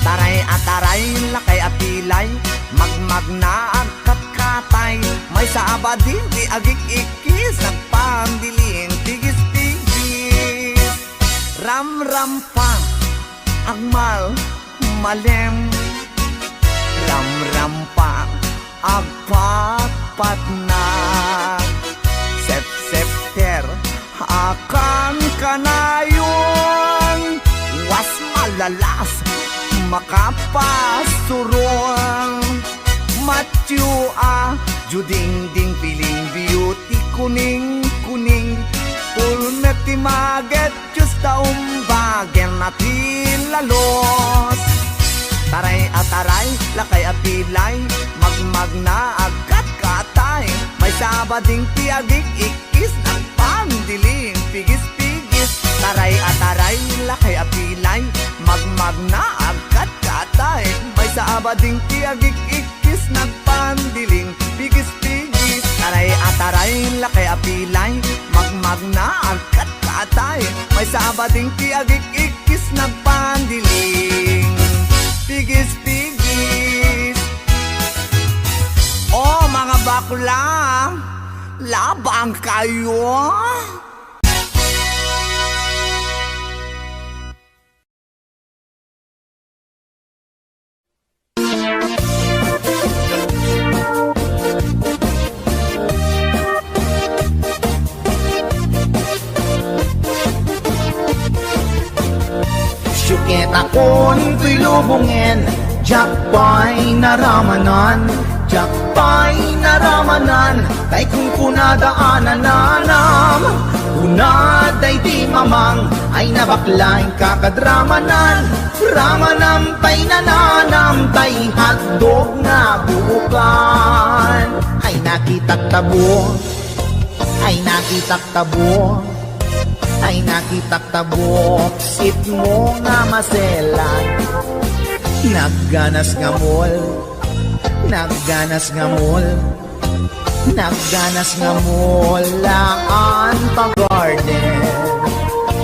Taray ataray lakay apilay Magmagna agkat-katay May saaba din ti agik-ikis Nagpandiling tigis-tigis Ram-ram pa Agmal malem Ram-ram pa Agpat-pat na Sep-septer akan kanayon was malalas makapasurong matyua juding-ding piling beauty kuning-kuning pulmet ti maget justa umbagen natin lalos taray ataray lakay apilay magmagna agkat katay may sabading ti agik-ikis ng pandiling pigis-pigis taray ataray lakay apilay magmagna agkat katay may sabading ti agik-ikis ng pandiling pigis-pigis taray ataray lakay apilay magmagna agkat katay may sabading ti agik-ikis ng pandiling pigis-pigis. Oh mga bakla, labang kayo. Syukit akon to'y lubungin Jakpay naramanan Jakpay naramanan Tay kung kunadaanan nanam Kunaday di mamang Ay nabaklaing kakadramanan Ramanam tay nananam Tay hotdog na buukan Ay nakitak tabo Ay nakitak tabo ay nakitak tabok sit mo nga maselan nagganas nga mol nagganas nga mol nagganas nga mol laan pa garden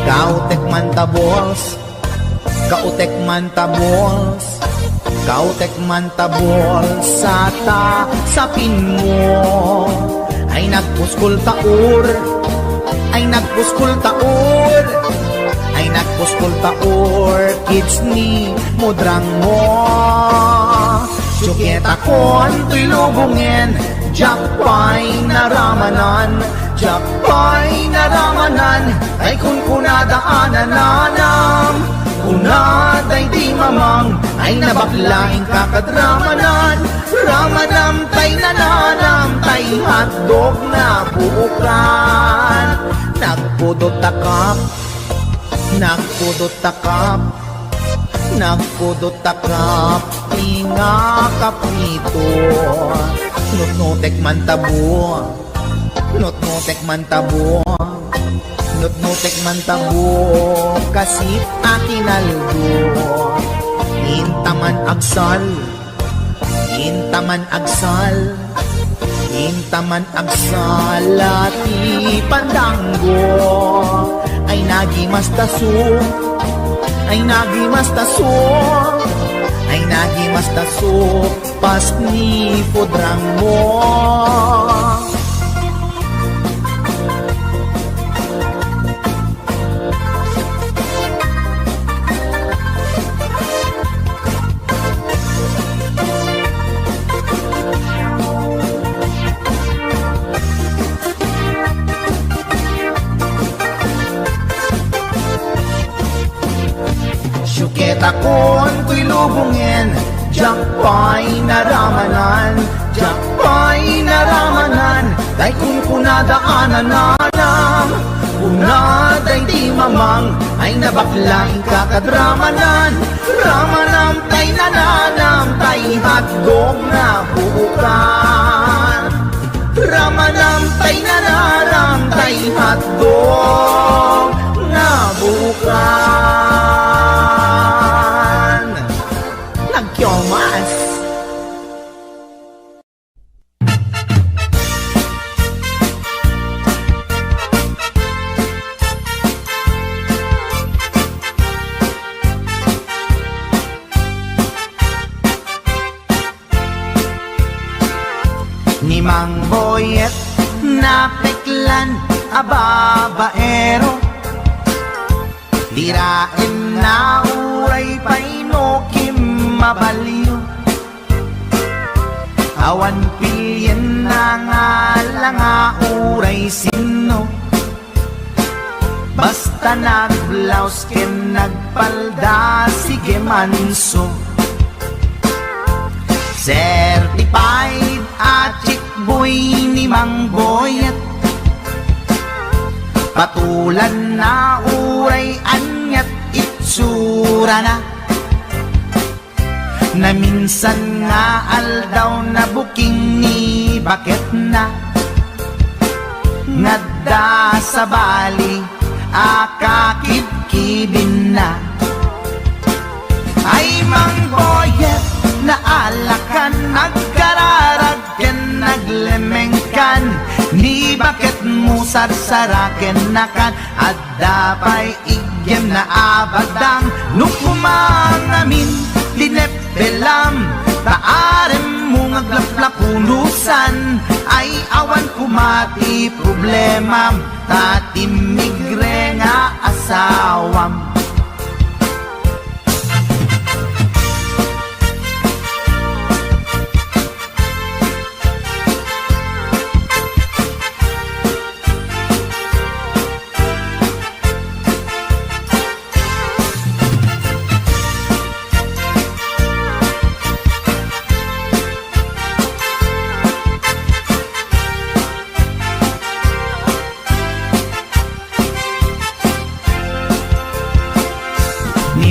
kautek man tabols kautek man tabols kautek man tabols sapin mo ay nagpuskol taur ay nagpuskol taor ay nagpuskol taor kids ni mudrang mo syukit akon to'y lubungin jakpay naramanan jakpay naramanan ay kun kunadaanan nanam kunaday di mamang ay nabaklaing kakadramanan ramanam tay nananam tay hotdog na buukan nagpudot takap nagpudot takap nagpudot takap tinga kaprito nutnutek man tabo nutnutek man tabo nutnutek man tabo kasit akinaldo intaman agsal intaman agsal intaman agsalati pandanggo ay nagimas taso ay nagimas taso ay nagimas taso pas ni pudrang mo takon ko'y lubungin. Diyak pa'y naramanan, diyak pa'y naramanan. Day kung kunadaanan nanang, kunaday di mamang, ay nabaklaing kakadramanan. Ramanam tay nananam, tay hotdog na bukan. Ramanam tay nananam, tay hotdog na bukan. Nagkyomas. Ni Mang Boyet na peklan ababaero, tirain na uray painokim mabaliw. Awan pilyen na nga langa uray sino, basta nagblaus ken nagpalda sige manso. Certified at chick boy ni Mang Boyet, patulan na uray anyat itsura na, na minsan nga aldaw na booking ni bakit na, ngadda sa bali akakibkibin na. Ay Mang Boyet, naalakan, nagkararagken, naglemengkan, ni bakit mo sarsaraken nakan, at dapay igyem na abadang, nukumang amin, tinepelam, taarem mo ngaglaplapunusan, ay awan kumati problemam, tatimigre nga asawam.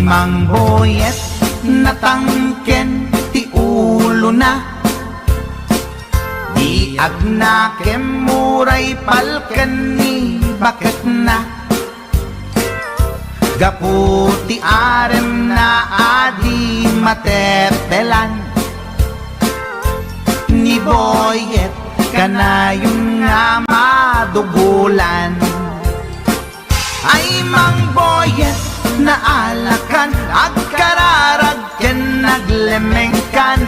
Mang Boyet natangken ti ulo na, di agnakem muray palken ni bakit na, gaputi arem na adi matepelan, ni Boyet kanayon nga madugulan. Ay Mang Boyet, naalakan, agkararagken, naglemengkan,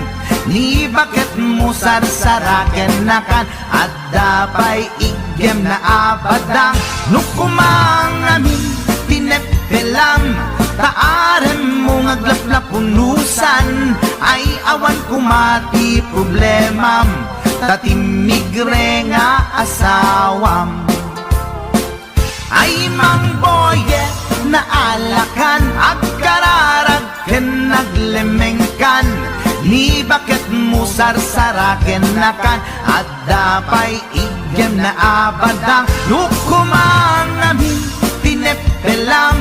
ni bakit mo sarsaraken nakan, at dapay igyem na abadang, nukumang amin, tinepelam, taarem mo ngaglaplapunusan, ay awan kumati problemam, tatimigre nga asawam. Ay Mang Boyet, naalakan, agkararagken, naglemengkan, ni bakit mo sarsaraken nakan, at dapay igyem na abadang, nukumang amin, tinepelam,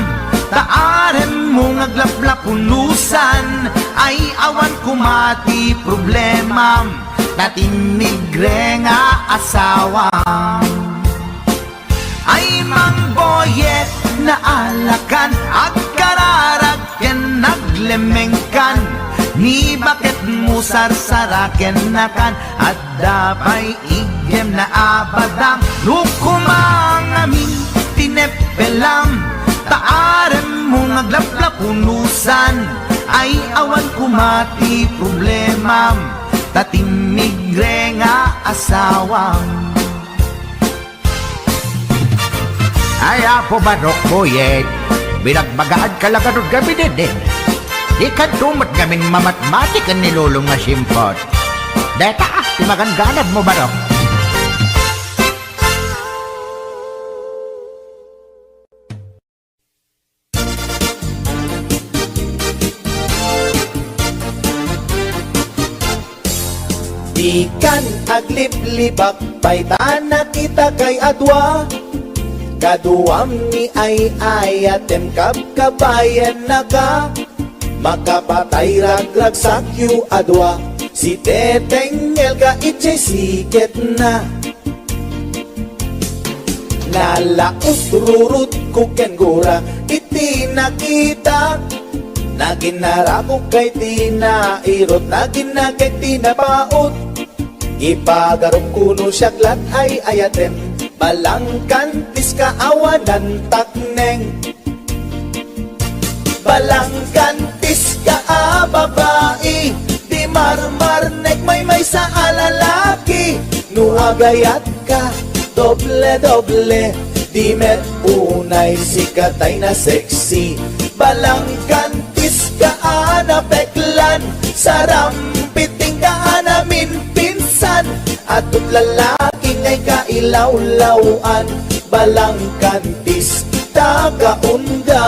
taarem mo ngaglaplapunusan, ay awan kumati problemam, tatimigre nga asawam. Ay Mang Boyet, naalakan, agkararagken, naglemengkan, ni bakit mo sarsaraken nakan, at dapay igyem na abadang, nukumang amin, tinepelam, taarem mo ngaglaplapunusan, ay awan kumati problemam, tatimigre nga asawam. Ay apo Manok Boyet, binagbagaan ka lang anong gabi din. Di ka tumat gaming mamatmatik ang nilulong nga simpot. Deta, timagangganad mo Manok. Ikan agliblibak paitana kita kay adwa. Kaduam ni ay ayatem kabayan na ka. Makapatay ragrag sakyu adwa. Si Teteng Elga itchay siket na. Nalaos rurut kuken gura iti nakita. Naginarako kay tinairot, naginagay tinapaot. Ipagarong kuno siyaglat ay ayatem, balangkantis kaawanan takneng. Balangkantis ka babae, di marmarnek may sa alalaki. Nuagayat ka, doble-doble, di met unay sikatay na sexy. Balangkantis ka peklan, sarampiting ka namin pinsan. Atut lalaki ngay kailaw-lawan, balangkantis tagaunda.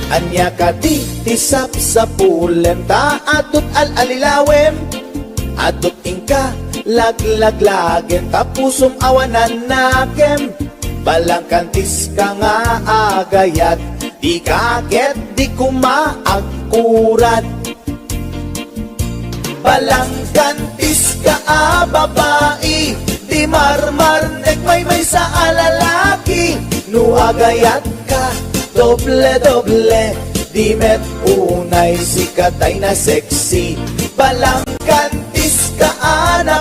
Anya ka di tisap sa pulen, ta atut al-alilawem. Atut ingka laglagen, tapusum awanan nakem. Balangkantis ka nga agayat, di kaget di kumaagkurat. Balangkantis ka babae, di marmarnek may sa alalaki. Nuagayat ka, doble-doble, di met unay sikatay na sexy. Balangkantis ka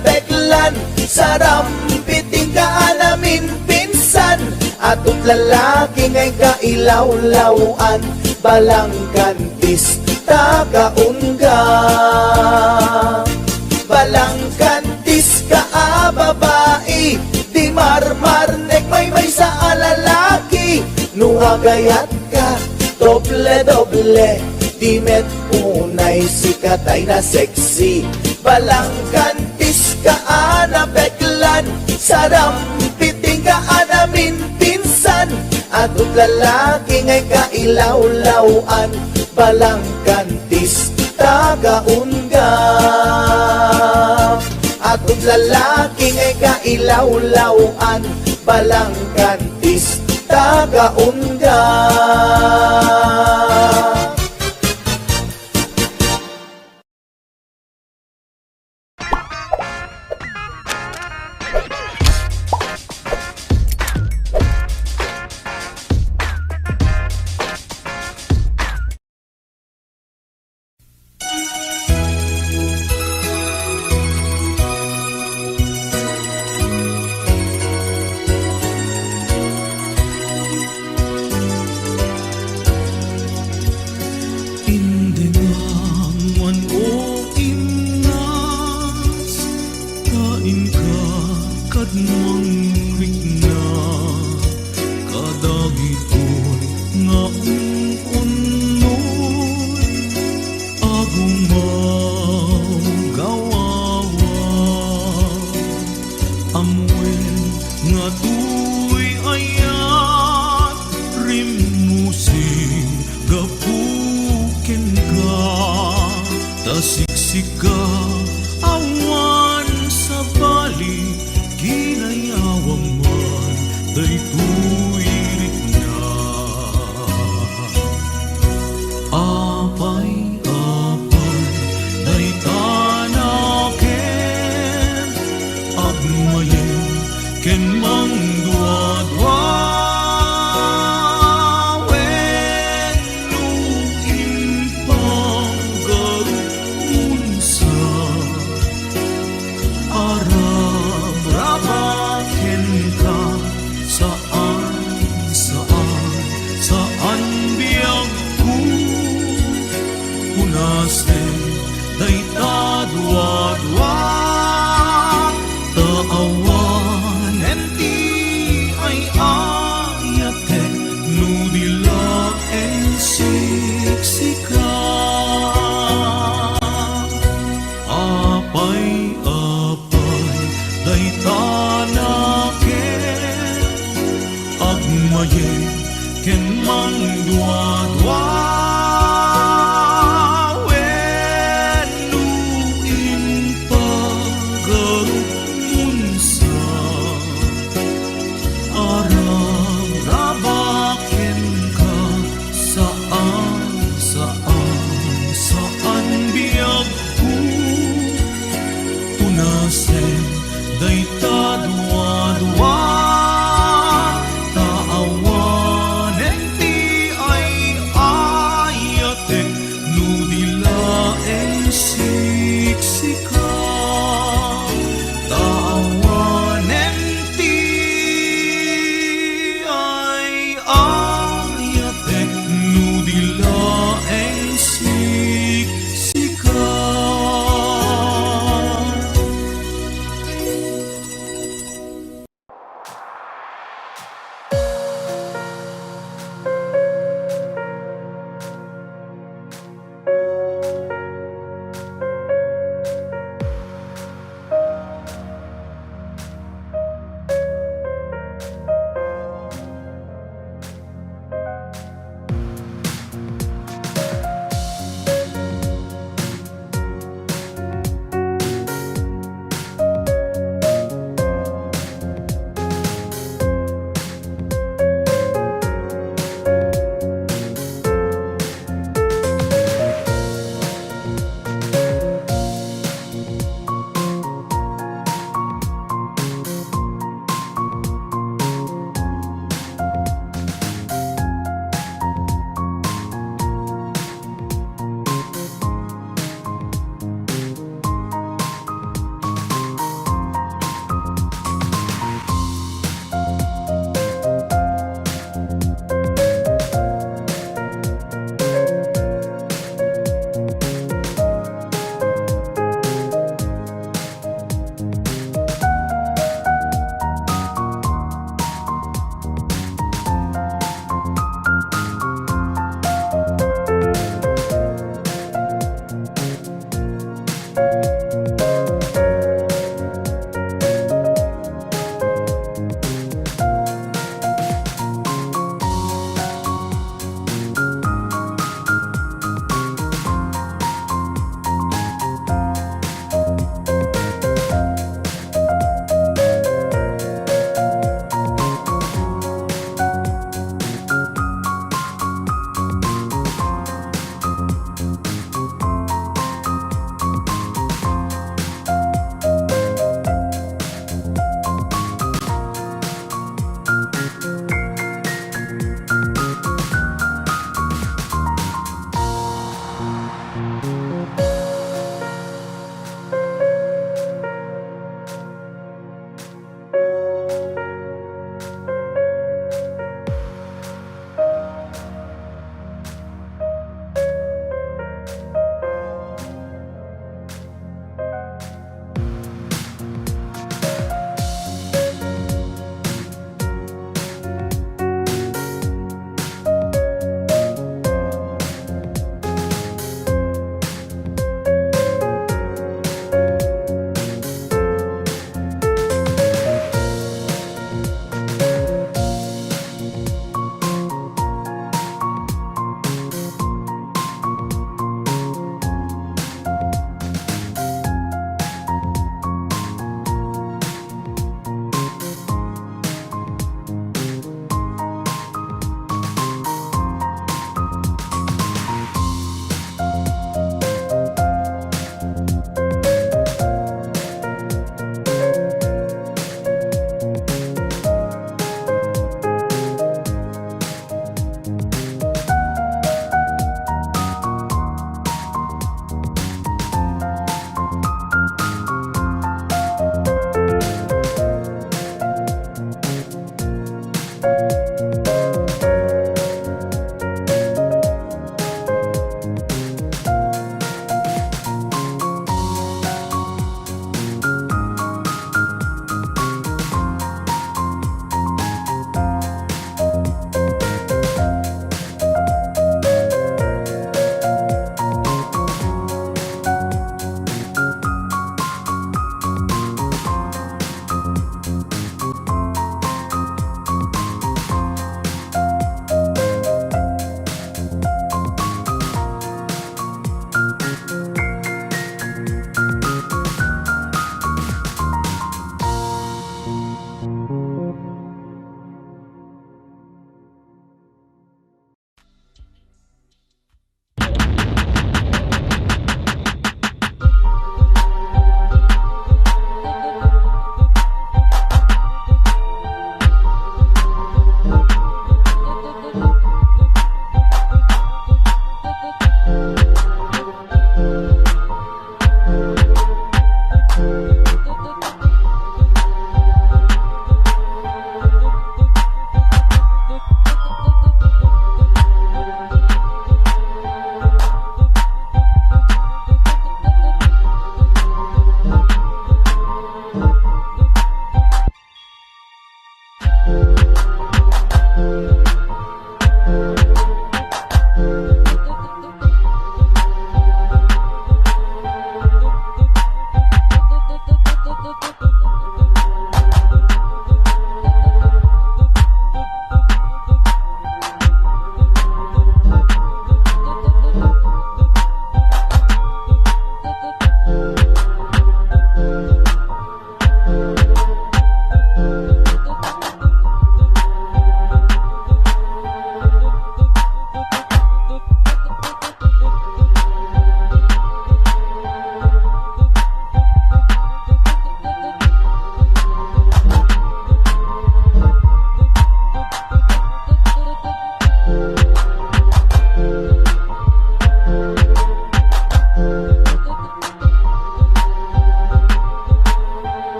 peklan, sarampiting ka namin pinsan. Atut lalaki ngay kailaw-lawan, balangkantis tagaunga. Balangkantis ka babae, di marmarnek may sa alalaki. Nuagayat ka, doble-doble, di met unay sikatay na sexy. Balangkantis ka peklan, sarampiting ka namin pinsan. Atut lalaki ngay kailaw-lawan, balangkantis tagaunga. Atut lalaki ngay kailaw-lawan, balangkantis tagaunga. Siksika awan sa bali, kinayawang man daytoy na. Apay-apay day tanaken, agmayen ken mangduadwa. Day ta dua-dua